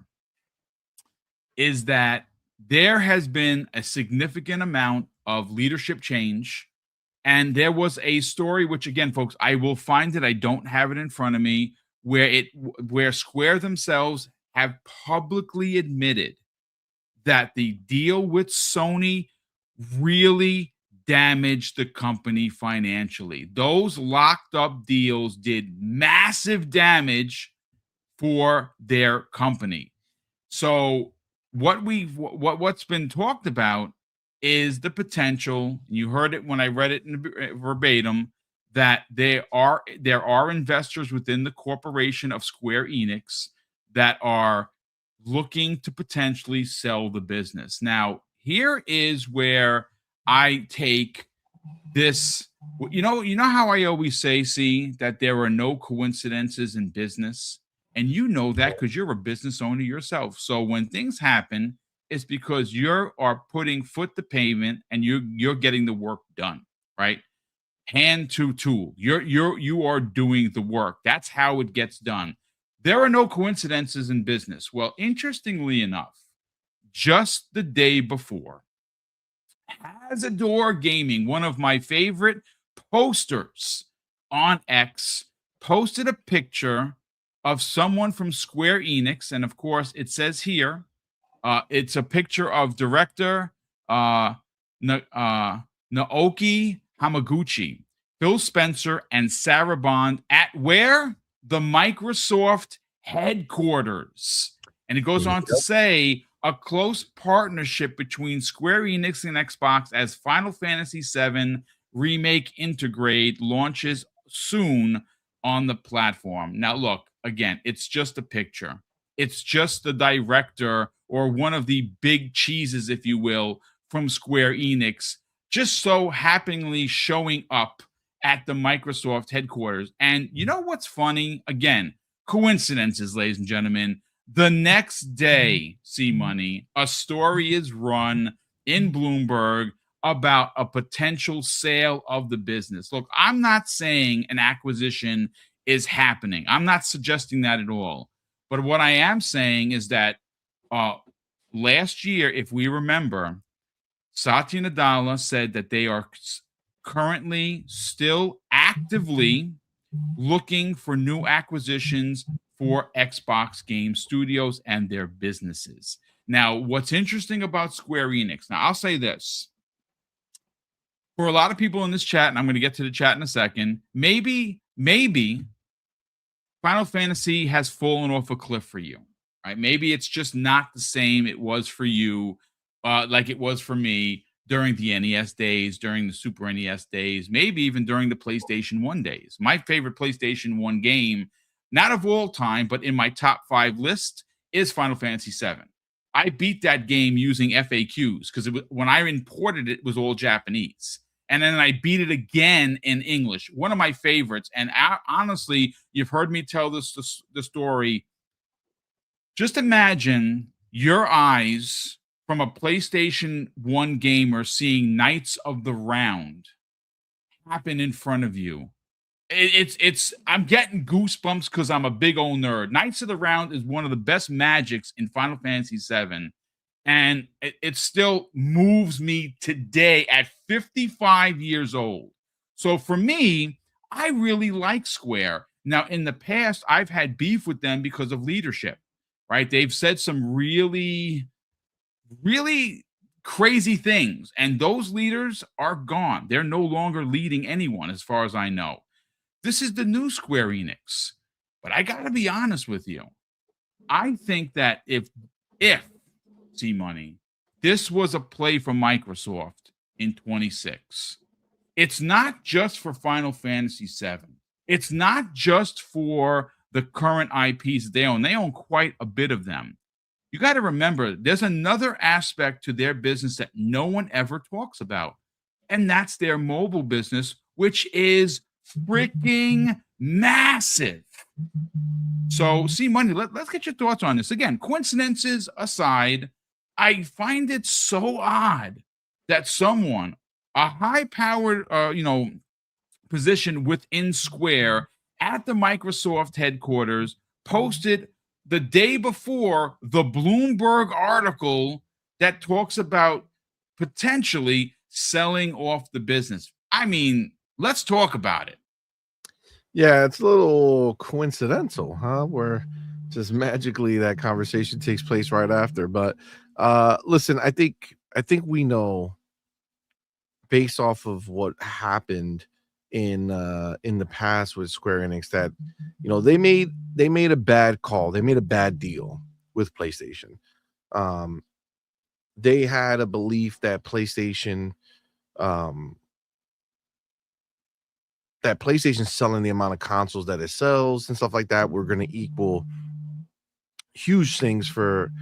is that there has been a significant amount of leadership change. And there was a story, which again, folks, I will find it. I don't have it in front of me, where Square themselves have publicly admitted that the deal with Sony really damaged the company financially. Those locked up deals did massive damage for their company. So what's been talked about is the potential. You heard it when I read it in verbatim, that there are investors within the corporation of Square Enix that are looking to potentially sell the business. Now, here is where I take this. You know how I always say, see, that there are no coincidences in business, and you know that because you're a business owner yourself. So when things happen, it's because you are putting foot to pavement and you're getting the work done, right? Hand to tool. You are doing the work. That's how it gets done. There are no coincidences in business. Well, interestingly enough, just the day before, Hazador Gaming, one of my favorite posters on X, posted a picture of someone from Square Enix, and of course, it says here, it's a picture of director Naoki Hamaguchi, Phil Spencer, and Sarah Bond at where? The Microsoft headquarters. And it goes on to say a close partnership between Square Enix and Xbox as Final Fantasy VII Remake Integrate launches soon on the platform. Now, look, again, it's just a picture. It's just the director or one of the big cheeses, if you will, from Square Enix, just so happenly showing up at the Microsoft headquarters. And you know what's funny? Again, coincidences, ladies and gentlemen. The next day, C Money, a story is run in Bloomberg about a potential sale of the business. Look, I'm not saying an acquisition is happening. I'm not suggesting that at all. But what I am saying is that last year, if we remember, Satya Nadella said that they are currently still actively looking for new acquisitions for Xbox game studios and their businesses. Now, what's interesting about Square Enix, now I'll say this. For a lot of people in this chat, and I'm going to get to the chat in a second, maybe Final Fantasy has fallen off a cliff for you, right? Maybe it's just not the same it was for you, like it was for me during the NES days, during the Super NES days, maybe even during the PlayStation 1 days. My favorite PlayStation 1 game, not of all time, but in my top 5 list, is Final Fantasy 7. I beat that game using FAQs because when I imported it, it was all Japanese. And then I beat it again in English. One of my favorites. And honestly, you've heard me tell the story. Just imagine your eyes from a PlayStation 1 gamer seeing Knights of the Round happen in front of you. It's I'm getting goosebumps because I'm a big old nerd. Knights of the Round is one of the best magics in Final Fantasy 7. And it still moves me today at 55 years old. So for me, I really like Square. Now, in the past, I've had beef with them because of leadership, right? They've said some really, really crazy things, and those leaders are gone. They're no longer leading anyone, as far as I know. This is the new Square Enix. But I got to be honest with you. I think that if money, this was a play for Microsoft in 26. It's not just for Final Fantasy 7. It's not just for the current IPs that they own. They own quite a bit of them. You got to remember, there's another aspect to their business that no one ever talks about, and that's their mobile business, which is freaking massive. So, money, let's get your thoughts on this. Again, coincidences aside, I find it so odd that someone, a high-powered, position within Square at the Microsoft headquarters, posted the day before the Bloomberg article that talks about potentially selling off the business. I mean, let's talk about it. Yeah, it's a little coincidental, huh? Where just magically that conversation takes place right after. But listen, I think we know, based off of what happened in the past with Square Enix, that they made a bad call. They made a bad deal with PlayStation. They had a belief that PlayStation selling the amount of consoles that it sells and stuff like that were going to equal huge things for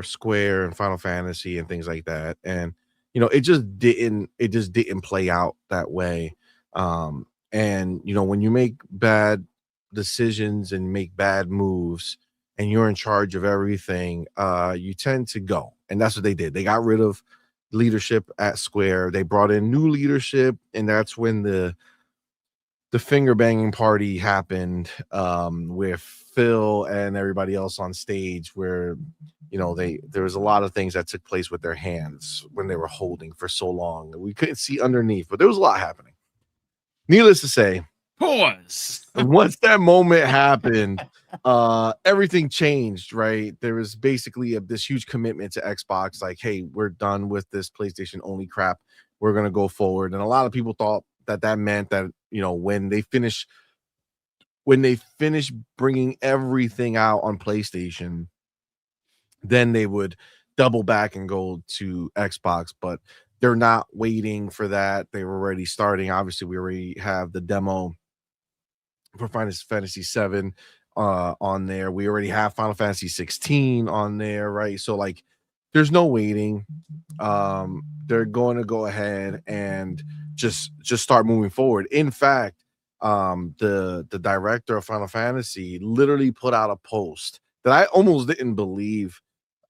Square and Final Fantasy and things like that. And it just didn't play out that way. And when you make bad decisions and make bad moves and you're in charge of everything, you tend to go. And that's what they did. They got rid of leadership at Square. They brought in new leadership, and that's when the finger banging party happened, with Phil and everybody else on stage, where there was a lot of things that took place with their hands when they were holding for so long. We couldn't see underneath, but there was a lot happening. Needless to say, pause. Once that moment happened, everything changed, right? There was basically this huge commitment to Xbox, like, hey, we're done with this PlayStation only crap. We're going to go forward. And a lot of people thought that meant that, when they finish bringing everything out on PlayStation, then they would double back and go to Xbox. But they're not waiting for that. They were already starting. Obviously, we already have the demo for Final Fantasy 7 on there. We already have Final Fantasy 16 on there, right? So like, there's no waiting. They're going to go ahead and just start moving forward. In fact, the director of Final Fantasy literally put out a post that I almost didn't believe.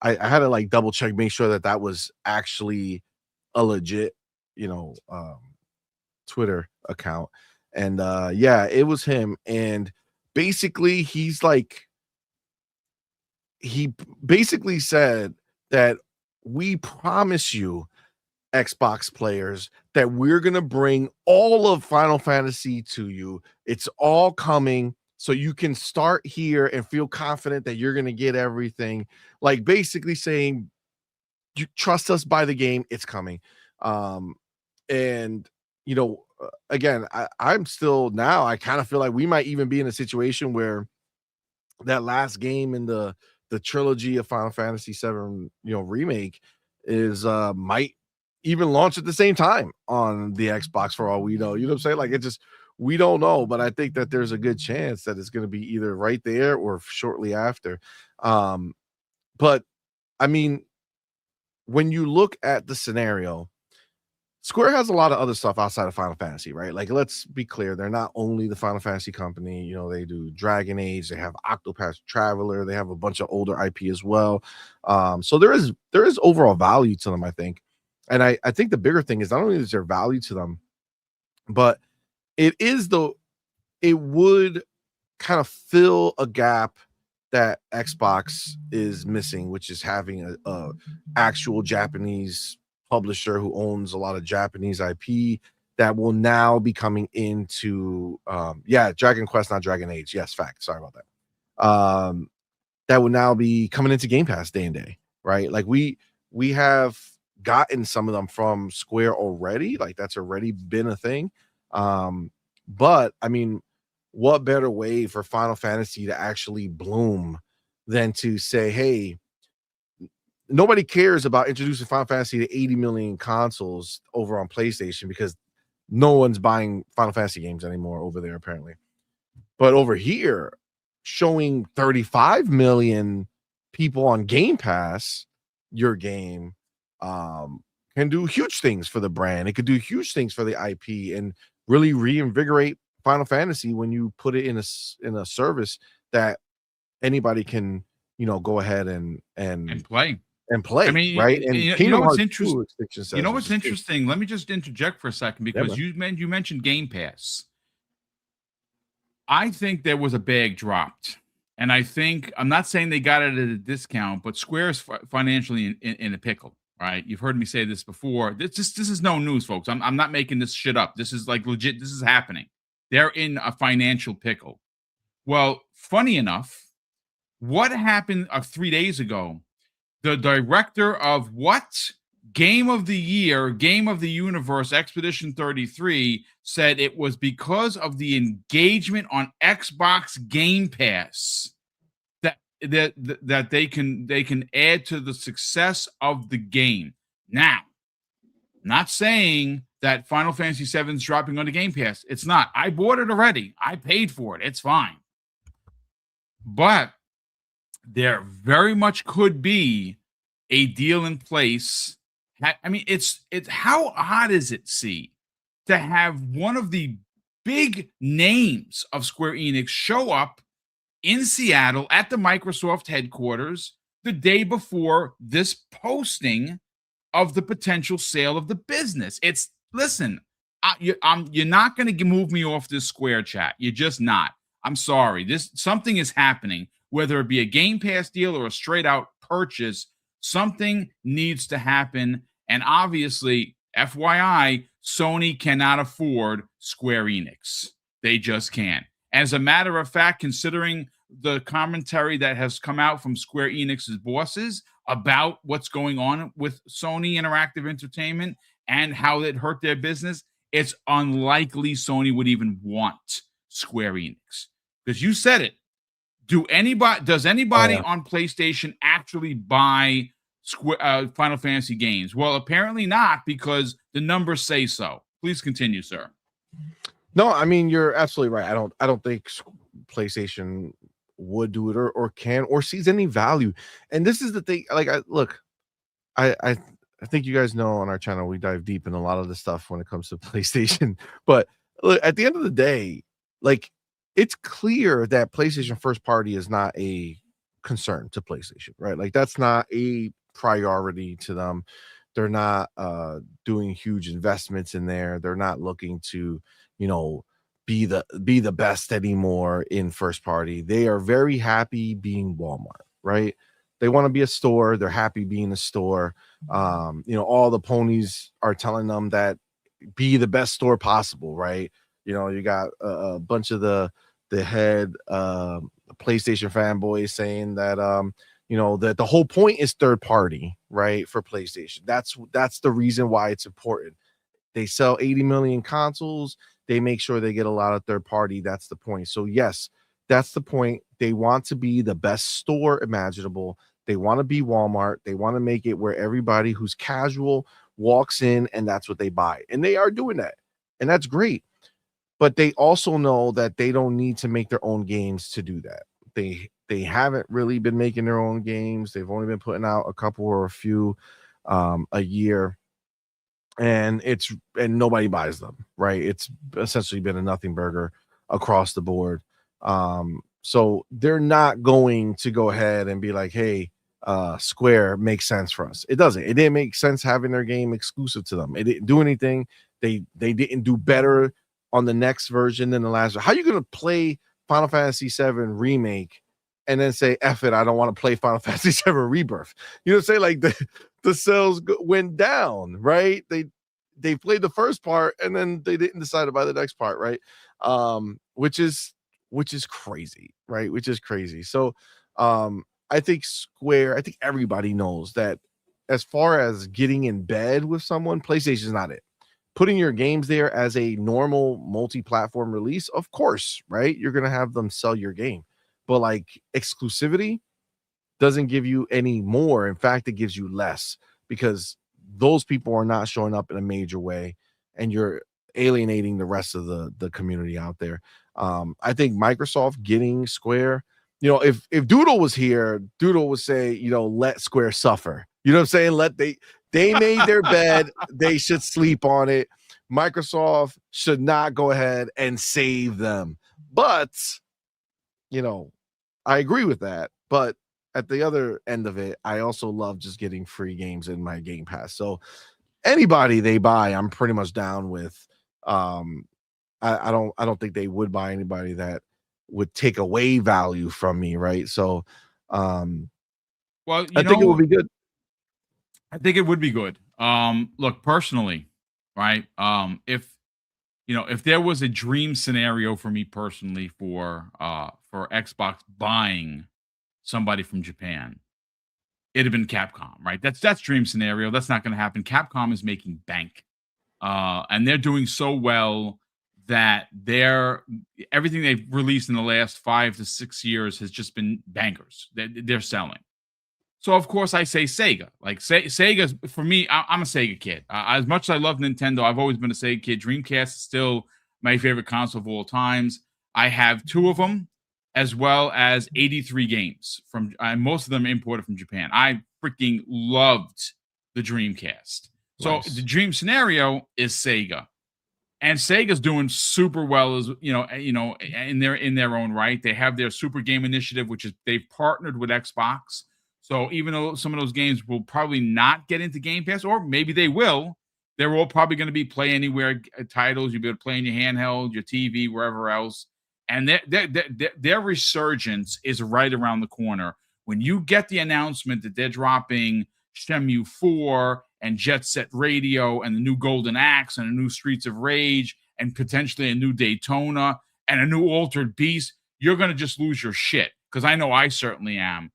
I had to like double check, make sure that was actually a legit, Twitter account. And yeah, it was him. And basically he basically said that we promise you, Xbox players, that we're going to bring all of Final Fantasy to you. It's all coming. So you can start here and feel confident that you're going to get everything. Like basically saying, you trust us, by the game, it's coming. And again, I'm still now. I kind of feel like we might even be in a situation where that last game in the trilogy of Final Fantasy VII, remake is might even launch at the same time on the Xbox for all we know. You know what I'm saying? Like it just we don't know, but I think that there's a good chance that it's going to be either right there or shortly after. But I mean, when you look at the scenario, Square has a lot of other stuff outside of Final Fantasy, right? Like, let's be clear, they're not only the Final Fantasy company. They do Dragon Age, they have Octopath Traveler, they have a bunch of older IP as well. So there is overall value to them, I think. And I think the bigger thing is not only is there value to them, but it would kind of fill a gap that Xbox is missing, which is having a actual Japanese publisher who owns a lot of Japanese IP that will now be coming into Dragon Quest, not Dragon Age. Yes, fact. Sorry about that. That will now be coming into Game Pass day and day, right? Like we have gotten some of them from Square already. Like that's already been a thing. But I mean, what better way for Final Fantasy to actually bloom than to say, hey, nobody cares about introducing Final Fantasy to 80 million consoles over on PlayStation because no one's buying Final Fantasy games anymore over there, apparently. But over here, showing 35 million people on Game Pass, your game can do huge things for the brand. It could do huge things for the IP and really reinvigorate Final Fantasy when you put it in a service that anybody can, go ahead and play. I mean, right? And you know what's interesting? You know what's interesting? Let me just interject for a second because Yeah, you mentioned Game Pass. I think there was a bag dropped, and I think I'm not saying they got it at a discount, but Square is financially in a pickle. Right? You've heard me say this before. This is no news, folks. I'm not making this shit up. This is like legit. This is happening. They're in a financial pickle. Well, funny enough, what happened 3 days ago? The director of what? Game of the Year, Game of the Universe, Expedition 33 said it was because of the engagement on Xbox Game Pass that they can add to the success of the game. Now, not saying that Final Fantasy VII is dropping on the Game Pass. It's not. I bought it already. I paid for it. It's fine. But there very much could be a deal in place. I mean, it's how odd is it, to have one of the big names of Square Enix show up in Seattle at the Microsoft headquarters the day before this posting of the potential sale of the business. It's listen, you're not going to move me off this Square chat. You're just not. I'm sorry. Something is happening, whether it be a Game Pass deal or a straight out purchase. Something needs to happen, and obviously, FYI, Sony cannot afford Square Enix. They just can't. As a matter of fact, considering the commentary that has come out from Square Enix's bosses about what's going on with Sony Interactive Entertainment and how it hurt their business, it's unlikely Sony would even want Square Enix. Because you said it. Does anybody on PlayStation actually buy Final Fantasy games? Well, apparently not, because the numbers say so. Please continue, sir. No, I mean, you're absolutely right. I don't think PlayStation would do it or can or sees any value. And this is the thing. Like, I think you guys know on our channel we dive deep in a lot of the stuff when it comes to PlayStation. But look, at the end of the day, like, it's clear that PlayStation first party is not a concern to PlayStation, right? Like that's not a priority to them. They're not doing huge investments in there. They're not looking to, be the best anymore in first party. They are very happy being Walmart, right? They want to be a store. They're happy being a store. All the ponies are telling them that be the best store possible, right? You got a bunch of the head PlayStation fanboys saying that that the whole point is third party, right? For PlayStation. That's the reason why it's important. They sell 80 million consoles. They make sure they get a lot of third party. That's the point. So yes, that's the point. They want to be the best store imaginable. They want to be Walmart. They want to make it where everybody who's casual walks in and that's what they buy. And they are doing that. And that's great. But they also know that they don't need to make their own games to do that. They haven't really been making their own games. They've only been putting out a couple or a few a year, and nobody buys them, right? It's essentially been a nothing burger across the board. So they're not going to go ahead and be like, hey, Square makes sense for us. It doesn't. It didn't make sense having their game exclusive to them. It didn't do anything. They didn't do better on the next version than the last. How are you going to play Final Fantasy VII Remake and then say, F it, I don't want to play Final Fantasy VII Rebirth? You know what I'm saying? Like the sales went down, right? They played the first part and then they didn't decide to buy the next part, right? Which is crazy, right? Which is crazy. So I think everybody knows that as far as getting in bed with someone, PlayStation's not it. Putting your games there as a normal multi-platform release, of course, right? You're going to have them sell your game. But like exclusivity doesn't give you any more. In fact, it gives you less because those people are not showing up in a major way and you're alienating the rest of the community out there. I think Microsoft getting Square, you know, if Doodle was here, Doodle would say, you know, let Square suffer. You know what I'm saying? They made their bed. They should sleep on it. Microsoft should not go ahead and save them. But, you know, I agree with that. But at the other end of it, I also love just getting free games in my Game Pass. So anybody they buy, I'm pretty much down with. I don't think they would buy anybody that would take away value from me, right? So well, I think it would be good. I think it would be good. Look, personally, right? If there was a dream scenario for me personally for Xbox buying somebody from Japan, it'd have been Capcom, right? That's dream scenario. That's not going to happen. Capcom is making bank, and they're doing so well that everything they've released in the last 5 to 6 years has just been bankers. They're selling. So of course I say Sega. Like Sega's for me. I'm a Sega kid. As much as I love Nintendo, I've always been a Sega kid. Dreamcast is still my favorite console of all times. I have 2 of them, as well as 83 games from. Most of them imported from Japan. I freaking loved the Dreamcast. So Nice. the dream scenario is Sega, and Sega's doing super well as in their own right. They have their Super Game Initiative, which is they've partnered with Xbox. So even though some of those games will probably not get into Game Pass, or maybe they will, they're all probably going to be play anywhere titles. You'll be able to play on your handheld, your TV, wherever else. And their resurgence is right around the corner. When you get the announcement that they're dropping Shenmue 4 and Jet Set Radio and the new Golden Axe and a new Streets of Rage and potentially a new Daytona and a new Altered Beast, you're going to just lose your shit, because I know I certainly am.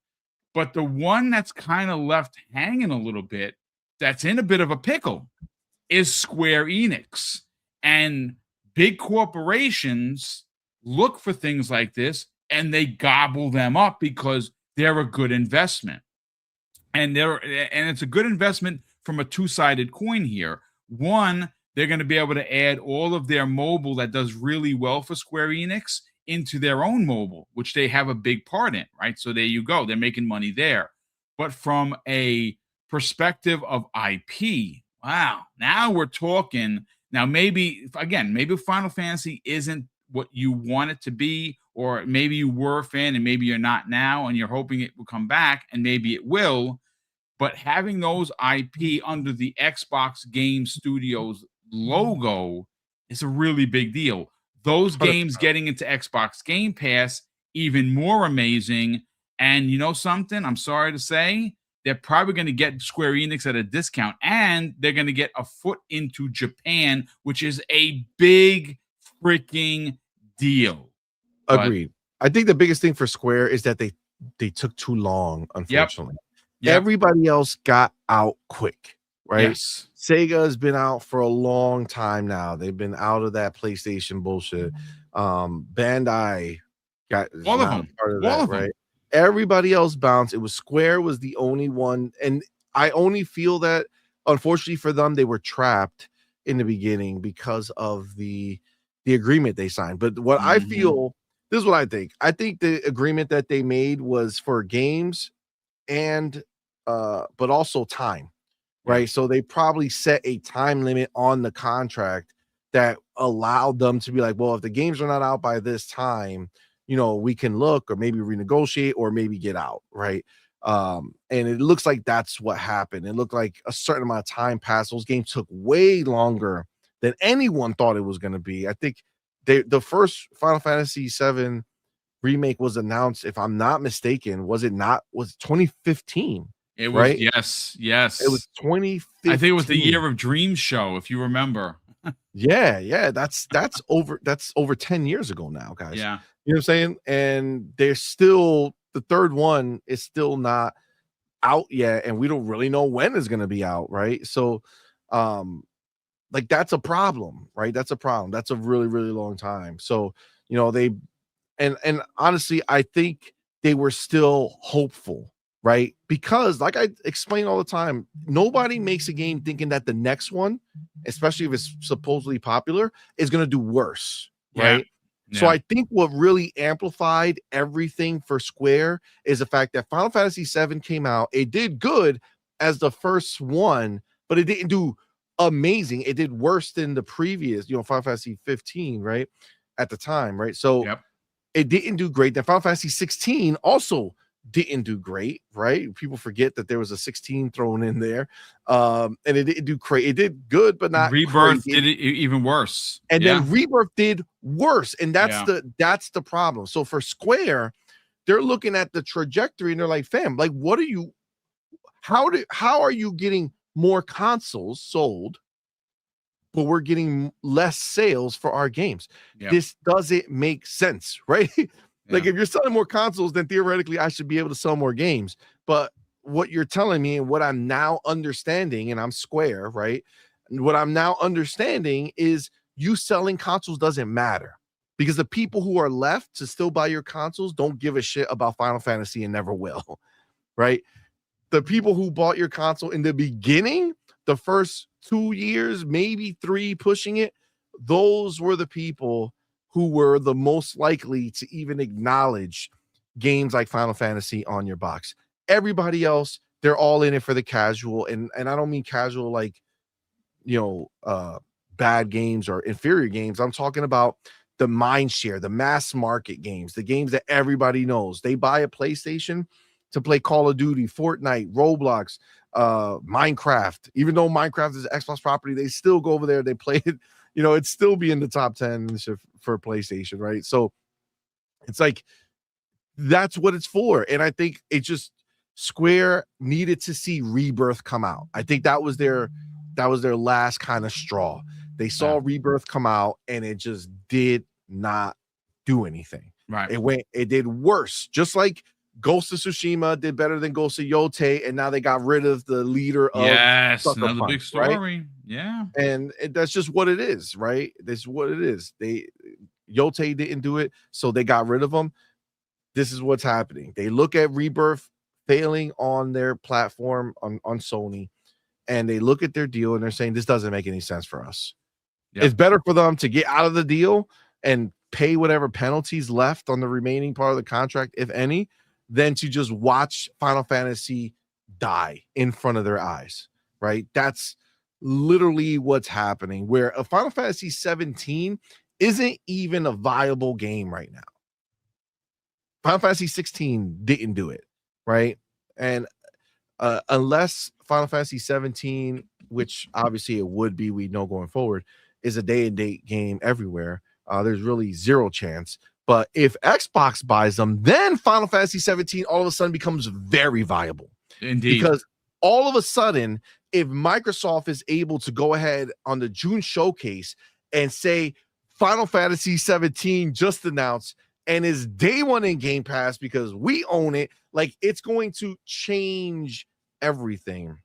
But the one that's kind of left hanging a little bit, that's in a bit of a pickle, is Square Enix. And big corporations look for things like this and they gobble them up because they're a good investment. And it's a good investment from a two-sided coin here. One, they're going to be able to add all of their mobile that does really well for Square Enix into their own mobile, which they have a big part in, right? So there you go. They're making money there. But from a perspective of IP, wow, now we're talking. Now, maybe Final Fantasy isn't what you want it to be, or maybe you were a fan and maybe you're not now, and you're hoping it will come back, and maybe it will. But having those IP under the Xbox Game Studios logo is a really big deal. Those games getting into Xbox Game Pass, even more amazing. And you know something? I'm sorry to say, they're probably going to get Square Enix at a discount, and they're going to get a foot into Japan, which is a big freaking deal. Agreed. I think the biggest thing for Square is that they took too long, unfortunately. Yep. Everybody else got out quick. right? Yes. Sega has been out for a long time now. They've been out of that PlayStation bullshit. Bandai is All of not a them. part of All that, of right? them. Everybody else bounced. It was Square was the only one, and I only feel that unfortunately for them, they were trapped in the beginning because of the agreement they signed. But what I feel, this is what I think. I think the agreement that they made was for games and but also time, right? Yeah. So they probably set a time limit on the contract that allowed them to be like, well, if the games are not out by this time, we can look or maybe renegotiate or maybe get out, right? And it looks like that's what happened. It looked like a certain amount of time passed. Those games took way longer than anyone thought it was going to be. I think the first Final Fantasy VII remake was announced, if I'm not mistaken, was 2015, It was, right? yes. It was Yes. 2015. I think it was the year of Dream Show, if you remember. Yeah, that's over 10 years ago now, guys. Yeah. You know what I'm saying? And there's still the third one is still not out yet, and we don't really know when it's gonna be out, right? So like that's a problem, right? That's a problem. That's a really, really long time. So, they and honestly, I think they were still hopeful, right? Because like I explain all the time, nobody makes a game thinking that the next one, especially if it's supposedly popular, is going to do worse, Yeah. right? So I think what really amplified everything for Square is the fact that Final Fantasy VII came out. It did good as the first one, but it didn't do amazing. It did worse than the previous, Final Fantasy 15, right? At the time, right? So Yep. it didn't do great. Then Final Fantasy 16 also didn't do great, right? People forget that there was a 16 thrown in there. And it didn't do great. It did good, but not Rebirth crazy. did it even worse. And Yeah. then Rebirth did worse. And that's the problem. So for Square, they're looking at the trajectory and they're like, fam, like, how are you getting more consoles sold, but we're getting less sales for our games? Yep. This doesn't make sense, right? Like, Yeah. if you're selling more consoles, then theoretically I should be able to sell more games. But what you're telling me and what I'm now understanding, and I'm Square, right? What I'm now understanding is you selling consoles doesn't matter because the people who are left to still buy your consoles don't give a shit about Final Fantasy and never will, right? The people who bought your console in the beginning, the first 2 years, maybe 3 pushing it, those were the people who were the most likely to even acknowledge games like Final Fantasy on your box. Everybody else, they're all in it for the casual, and I don't mean casual like, bad games or inferior games. I'm talking about the mind share, the mass market games, the games that everybody knows. They buy a PlayStation to play Call of Duty, Fortnite, Roblox, Minecraft. Even though Minecraft is an Xbox property, they still go over there, they play it, it'd still be in the top 10 for PlayStation, right? So it's like that's what it's for. And I think it just Square needed to see Rebirth come out. I think that was their last kind of straw. They saw Rebirth come out and it just did not do anything. Right. It did worse, just like Ghost of Tsushima did better than Ghost of Yotei, and now they got rid of the leader of Sucker Another Punch, big story. right? Yeah. And that's just what it is, right? That's what it is. Yotei didn't do it, so they got rid of them. This is what's happening. They look at Rebirth failing on their platform on Sony, and they look at their deal and they're saying this doesn't make any sense for us. Yep. It's better for them to get out of the deal and pay whatever penalties left on the remaining part of the contract, if any, than to just watch Final Fantasy die in front of their eyes, right? That's literally what's happening, where a Final Fantasy 17 isn't even a viable game right now. Final Fantasy 16 didn't do it, right? And unless Final Fantasy 17, which obviously it would be, we know going forward, is a day and date game everywhere, there's really zero chance. But if Xbox buys them, then Final Fantasy 17 all of a sudden becomes very viable. Indeed. Because all of a sudden, if Microsoft is able to go ahead on the June showcase and say Final Fantasy 17 just announced and is day one in Game Pass because we own it, like, it's going to change everything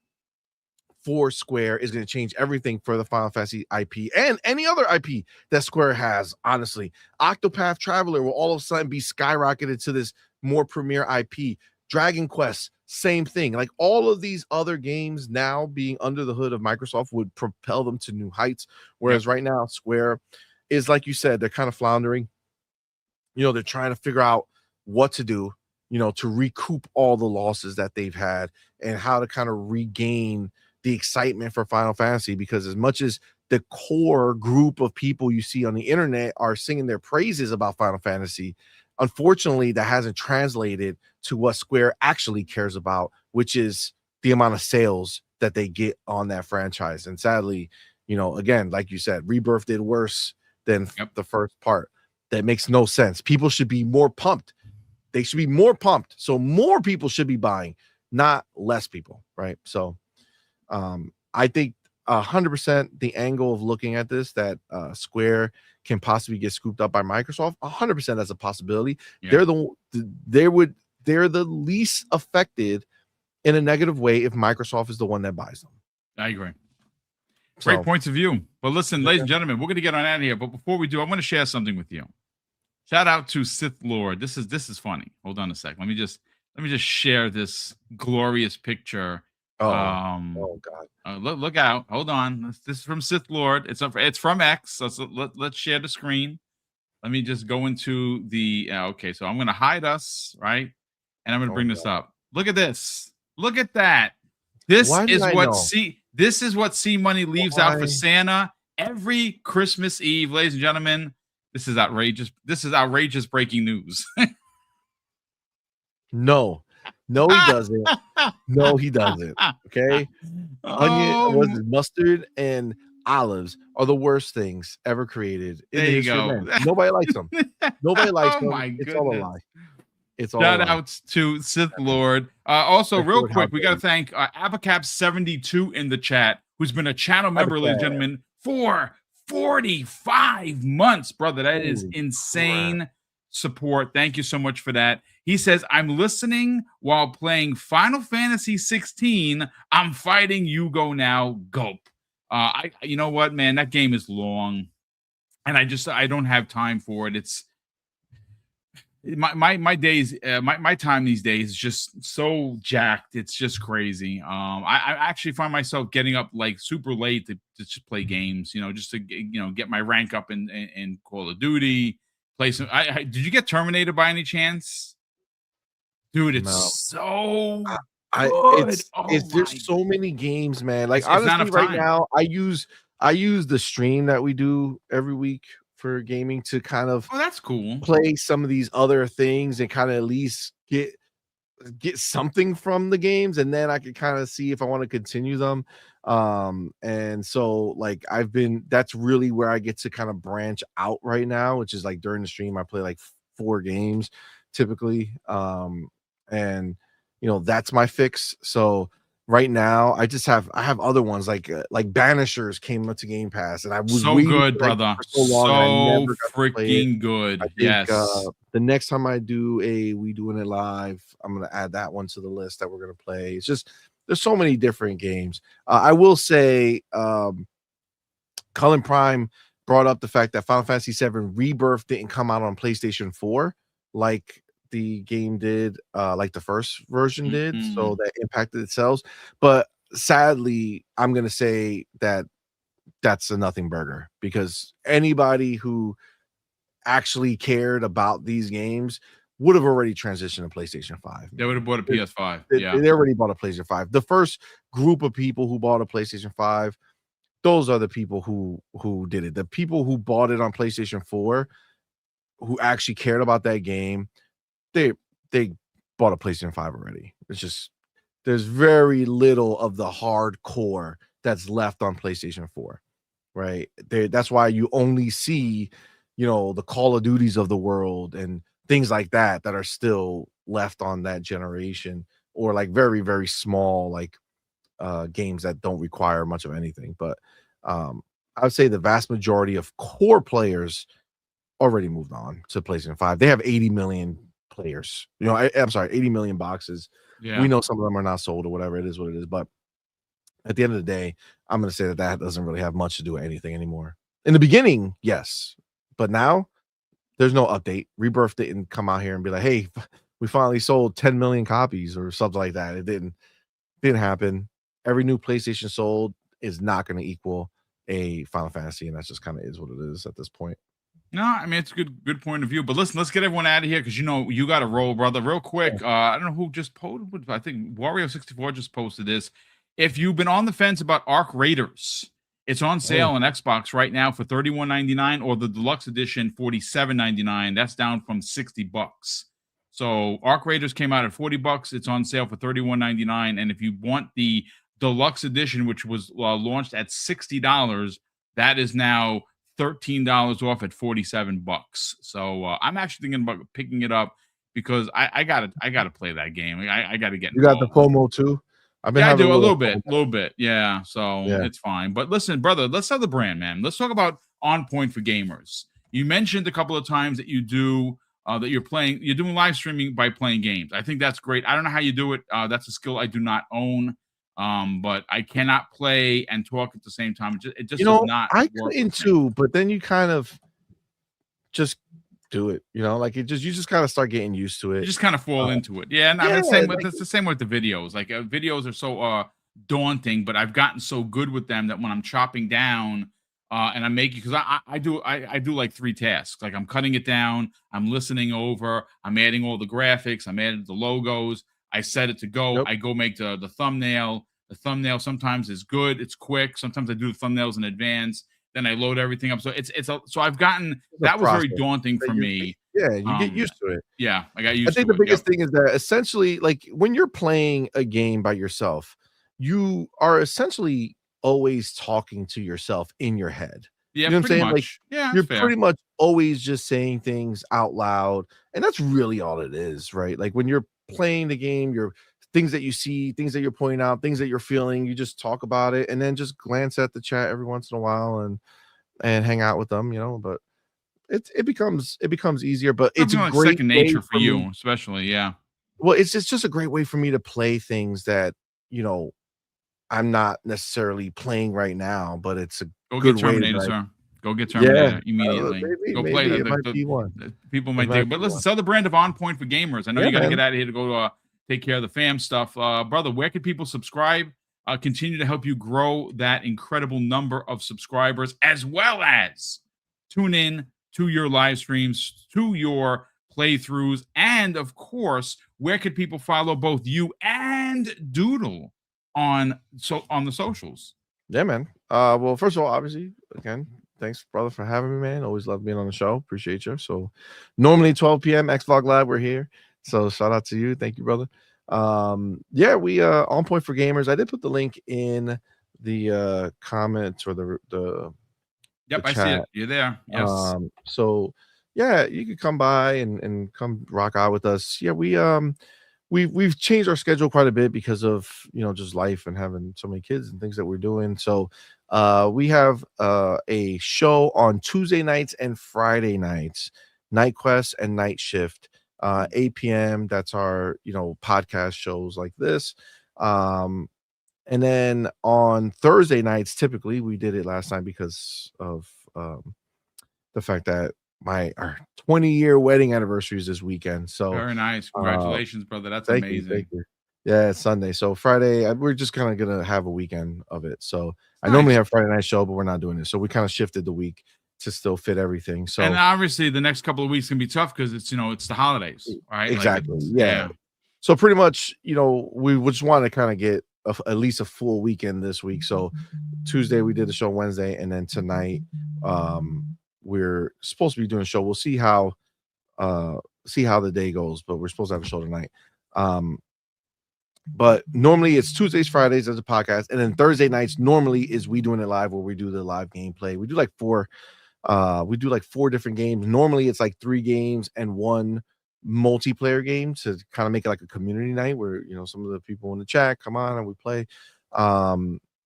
for Square is going to change everything for the Final Fantasy IP and any other IP that Square has. Honestly, Octopath Traveler will all of a sudden be skyrocketed to this more premier IP. Dragon Quest, same thing. Like all of these other games now being under the hood of Microsoft would propel them to new heights. Whereas right now, Square is, like you said, they're kind of floundering. They're trying to figure out what to do, to recoup all the losses that they've had and how to kind of regain the excitement for Final Fantasy. Because as much as the core group of people you see on the internet are singing their praises about Final Fantasy, unfortunately, that hasn't translated to what Square actually cares about, which is the amount of sales that they get on that franchise. And sadly, again, like you said, Rebirth did worse than the first part. That makes no sense. People should be more pumped. They should be more pumped. So more people should be buying, not less people, right? So I think 100% the angle of looking at this, that Square can possibly get scooped up by Microsoft, 100% that's a possibility. Yeah. They're the least affected in a negative way if Microsoft is the one that buys them. I agree. Great points of view. But listen, ladies and gentlemen, we're going to get on out of here. But before we do, I want to share something with you. Shout out to Sith Lord. This is funny. Hold on a sec. Let me just share this glorious picture. Oh God! Look out! Hold on. This is from Sith Lord. It's from X. So let's share the screen. Let me just go into the. Okay, so I'm going to hide us, right? And I'm going to bring this up. Look at this. Look at that. This is what C Money leaves out for Santa every Christmas Eve, ladies and gentlemen. This is outrageous. This is outrageous breaking news. No, he doesn't. No, he doesn't. Okay. Onion, mustard, and olives are the worst things ever created in the history of man. Nobody likes them. Nobody likes them. It's all a lie. It's all shout outs to Sith Lord. Also, real quick, we got to thank Abacap72 in the chat, who's been a channel member, ladies and gentlemen, for 45 months, brother. That is insane support. Thank you so much for that. He says, I'm listening while playing Final Fantasy 16. I'm fighting Yugo now. Gulp. You know what, man? That game is long, and I don't have time for it. It's my days, my time these days is just so jacked. It's just crazy. I actually find myself getting up like super late to just play games, just to get my rank up in Call of Duty. Play some. Did you get terminated by any chance, dude? It's so good. There's so many games, man. Like honestly, right now, I use the stream that we do every week for gaming to kind of that's cool. Play some of these other things and kind of at least get something from the games, and then I can kind of see if I want to continue them. And so like that's really where I get to kind of branch out right now, which is like during the stream I play like 4 games typically. And that's my fix. So right now I have other ones like Banishers came up to Game Pass, and I was so good, brother. So freaking good. Yes. The next time we doing it live, I'm gonna add that one to the list that we're gonna play. It's just there's so many different games. I will say, Cullen Prime brought up the fact that Final Fantasy VII Rebirth didn't come out on PlayStation 4 like the game did, like the first version did, so that impacted its sales. But sadly, I'm gonna say that that's a nothing burger, because anybody who actually cared about these games would have already transitioned to PlayStation 5. They would have bought a PS5. They already bought a PlayStation 5. The first group of people who bought a PlayStation 5, those are the people who did it. The people who bought it on PlayStation 4, who actually cared about that game, they bought a PlayStation 5 already. It's just there's very little of the hardcore that's left on PlayStation 4, right? That's why you only see, the Call of Duties of the world and things like that are still left on that generation, or like very, very small, like games that don't require much of anything. But I would say the vast majority of core players already moved on to PlayStation 5. They have 80 million players. I'm sorry, 80 million boxes. Yeah. We know some of them are not sold or whatever. It is what it is. But at the end of the day, I'm going to say that that doesn't really have much to do with anything anymore. In the beginning, yes, but now there's no update. Rebirth didn't come out here and be like, "Hey, we finally sold 10 million copies" or something like that. It didn't happen. Every new PlayStation sold is not going to equal a Final Fantasy, and that's just kind of is what it is at this point. No, I mean it's a good point of view. But listen, let's get everyone out of here because you got to roll, brother. Real quick. I don't know who just posted. I think Wario64 just posted this. If you've been on the fence about Arc Raiders, it's on sale on Xbox right now for $31.99, or the deluxe edition $47.99. That's down from $60. So Arc Raiders came out at $40. It's on sale for $31.99, and if you want the deluxe edition, which was launched at $60, that is now $13 off at $47. So I'm actually thinking about picking it up because I gotta play that game. I gotta get You involved. got the FOMO too. I do a little bit. Yeah. So it's fine. But listen, brother, let's have the brand, man. Let's talk about On Point for Gamers. You mentioned a couple of times that you do that you're doing live streaming by playing games. I think that's great. I don't know how you do it. That's a skill I do not own. But I cannot play and talk at the same time. It just does not. I couldn't too, but then you kind of just do it. Like you just kind of start getting used to it. You just kind of fall into it. Yeah, and I mean, it's the same with the videos. Like videos are so daunting, but I've gotten so good with them that when I'm chopping down and I'm making, because I do like 3 tasks. Like I'm cutting it down, I'm listening over, I'm adding all the graphics, I'm adding the logos. I set it to go. Nope. I go make the thumbnail. The thumbnail sometimes is good. It's quick. Sometimes I do the thumbnails in advance. Then I load everything up. So so I've gotten that was very daunting for me. Yeah, you get used to it. Yeah, I got used to it. I think the biggest thing is that essentially, like when you're playing a game by yourself, you are essentially always talking to yourself in your head. Yeah, you know what I'm saying? Much. Like you're pretty much always just saying things out loud, and that's really all it is, right? Like when you're playing the game, you're things that you see, things that you're pointing out, things that you're feeling, you just talk about it and then just glance at the chat every once in a while and hang out with them, but it becomes easier, but it's a great second nature for you, especially. Yeah. Well, it's just a great way for me to play things that, I'm not necessarily playing right now, but it's a good way to sir. Go get Terminator immediately. Go play that. The people might think. But listen, sell the brand of On Point for Gamers. I know you got to get out of here to go take care of the fam stuff. Brother, where can people subscribe? Continue to help you grow that incredible number of subscribers, as well as tune in to your live streams, to your playthroughs, and of course, where could people follow both you and Doodle on the socials? Yeah, man. Well, first of all, obviously, again, thanks, brother, for having me, man. Always love being on the show. Appreciate you. So normally 12 p.m. Xvlog Live, we're here. So shout out to you. Thank you, brother. Yeah, we On Point for Gamers. I did put the link in the comments or the Yep, the I see it. You're there. Yes. So yeah, you could come by and come rock out with us. Yeah, we've changed our schedule quite a bit because of just life and having so many kids and things that we're doing. So we have a show on Tuesday nights and Friday nights, Night Quest and Night Shift, 8 p.m. That's our podcast shows like this. And then on Thursday nights, typically we did it last time because of the fact that our 20-year wedding anniversary is this weekend. So very nice. Congratulations, brother. That's amazing. Thank you. Yeah, it's Sunday. So Friday, we're just kind of gonna have a weekend of it. So I normally have Friday night show, but we're not doing it. So we kind of shifted the week to still fit everything. So and obviously the next couple of weeks can be tough because it's it's the holidays, right? Exactly. Yeah. So pretty much, we just want to kind of get at least a full weekend this week. So Tuesday we did the show, Wednesday, and then tonight we're supposed to be doing a show. We'll see how the day goes, but we're supposed to have a show tonight. But normally it's Tuesdays, Fridays as a podcast, and then Thursday nights normally is we doing it live, where we do the live gameplay. We do like four different games. Normally it's like 3 games and 1 multiplayer game to kind of make it like a community night where some of the people in the chat come on and we play.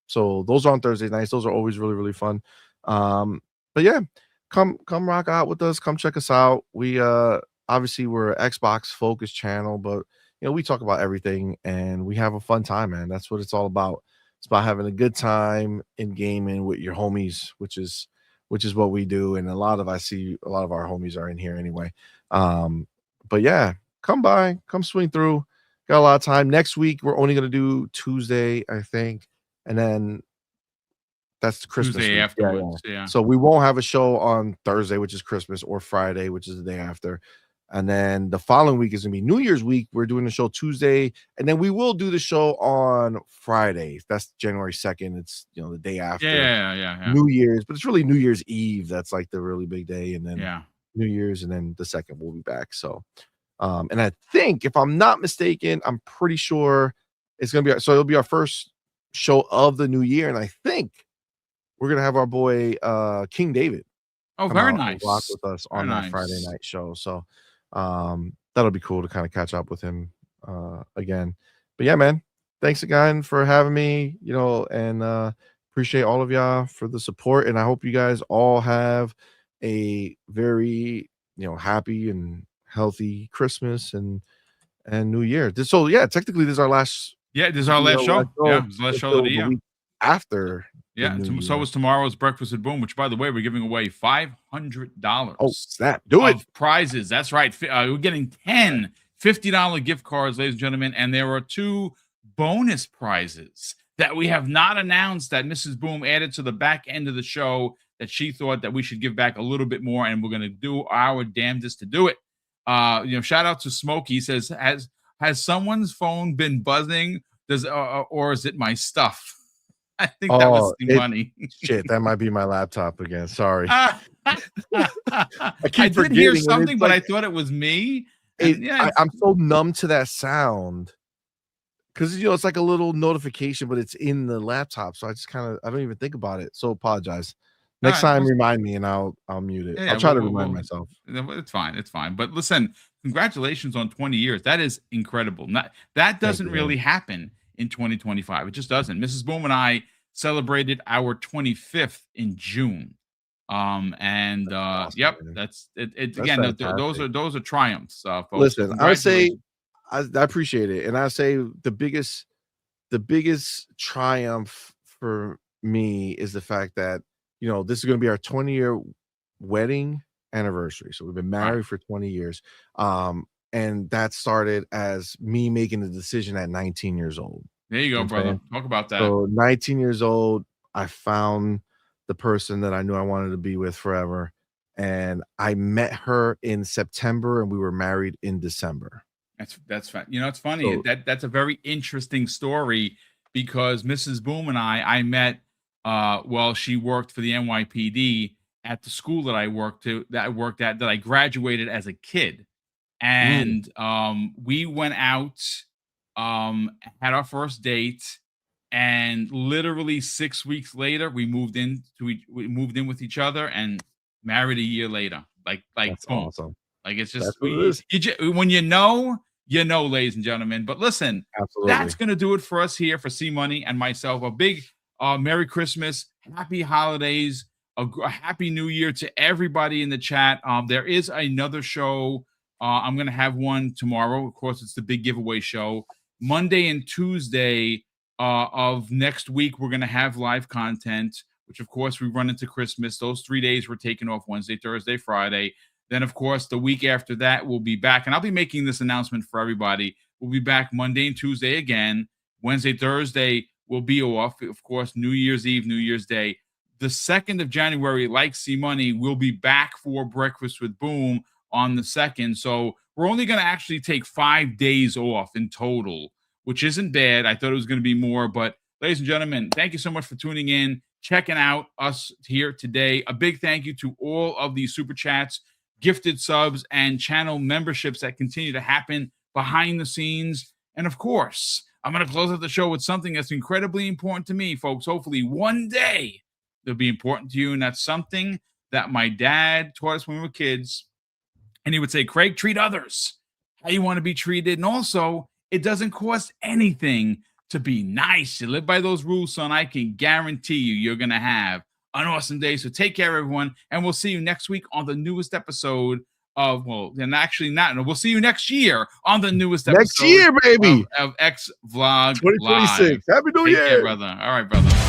So those are on Thursday nights. Those are always really, really fun. But yeah, come rock out with us. Come check us out. We obviously we're an Xbox focused channel, but we talk about everything and we have a fun time, man. That's what it's all about. It's about having a good time in gaming with your homies, which is what we do. And I see a lot of our homies are in here anyway. But yeah, come by, come swing through. Got a lot of time. Next week, we're only gonna do Tuesday, I think, and then that's the Christmas Tuesday week. Yeah, yeah. afterwards. Yeah. So we won't have a show on Thursday, which is Christmas, or Friday, which is the day after. And then the following week is gonna be New Year's week. We're doing the show Tuesday, and then we will do the show on Friday. That's January 2nd. It's the day after Yeah. New Year's, but it's really New Year's Eve. That's like the really big day, and then Yeah. New Year's, and then the 2nd we'll be back. So and I think, if I'm not mistaken, I'm pretty sure it's gonna be it'll be our first show of the new year, and I think we're gonna have our boy King David Oh, come very out and rock nice. with us Very on that Friday nice. night show. So that'll be cool to kind of catch up with him again. But yeah, man, thanks again for having me, and appreciate all of y'all for the support. And I hope you guys all have a very happy and healthy Christmas and New Year. So yeah, technically this is our last. Yeah, this is our last show. Yeah, this is the last show of until the the year. week after the Yeah, new so year. was tomorrow's Breakfast with Boom, which, by the way, we're giving away $500 Oh snap! Do it. of prizes. That's right. We're getting 10 $50 gift cards, ladies and gentlemen, and there are 2 bonus prizes that we have not announced that Mrs. Boom added to the back end of the show that she thought that we should give back a little bit more, and we're going to do our damnedest to do it. Shout out to Smokey. He says, has someone's phone been buzzing? Or is it my stuff? I think that was the money. Shit, that might be my laptop again. Sorry. I keep did hear forgetting, and something, it's but I like- thought it was me. And I'm so numb to that sound because it's like a little notification, but it's in the laptop, so I don't even think about it. So apologize. Next All right, time, well, remind me, and I'll mute it. yeah, I'll try to we'll- remind we'll- myself. It's fine. It's fine. But listen, congratulations on 20 years. That is incredible. That doesn't you, really happen in 2025. It just doesn't. Mrs. Boom and I celebrated our 25th in June. Awesome, Yep, man. that's it. That's Again, fantastic. those are triumphs, folks. Listen, I would say Congratulations. I appreciate it, and I say the biggest triumph for me is the fact that this is going to be our 20-year wedding anniversary. So we've been married for 20 years, and that started as me making the decision at 19 years old. There you go, I'm brother. saying? Talk about that. So 19 years old, I found the person that I knew I wanted to be with forever, and I met her in September, and we were married in December. That's fun. It's funny. So- That's a very interesting story because Mrs. Boom and I met while she worked for the NYPD at the school that I worked at that I graduated as a kid. And we went out, had our first date, and literally 6 weeks later we moved in with each other and married a year later. Like That's boom. awesome. Like it's just That's what it is. when you know, ladies and gentlemen. But listen, Absolutely. that's gonna do it for us here for C Money and myself. A big Merry Christmas, Happy Holidays, a Happy New Year to everybody in the chat. There is another show. I'm gonna have one tomorrow. Of course, it's the big giveaway show. Monday and Tuesday of next week, we're gonna have live content, which of course we run into Christmas. Those 3 days we're taking off Wednesday, Thursday, Friday. Then, of course, the week after that, we'll be back. And I'll be making this announcement for everybody. We'll be back Monday and Tuesday again. Wednesday, Thursday, we'll be off. Of course, New Year's Eve, New Year's Day. The 2nd of January, like C Money, we'll be back for Breakfast with Boom on the 2nd. So we're only going to actually take 5 days off in total, which isn't bad. I thought it was going to be more. But, ladies and gentlemen, thank you so much for tuning in, checking out us here today. A big thank you to all of the Super Chats, gifted subs, and channel memberships that continue to happen behind the scenes. And of course, I'm going to close out the show with something that's incredibly important to me, folks. Hopefully one day it'll be important to you. And that's something that my dad taught us when we were kids. And he would say, Craig, treat others how you want to be treated. And also, it doesn't cost anything to be nice. You live by those rules, son. I can guarantee you're going to have an awesome day. So take care, everyone. And we'll see you next week on the newest episode of, well, and actually not. We'll see you next year on the newest Next episode year, baby. of X Vlog 2026. Live. Happy New Take Year, care, brother. All right, brother.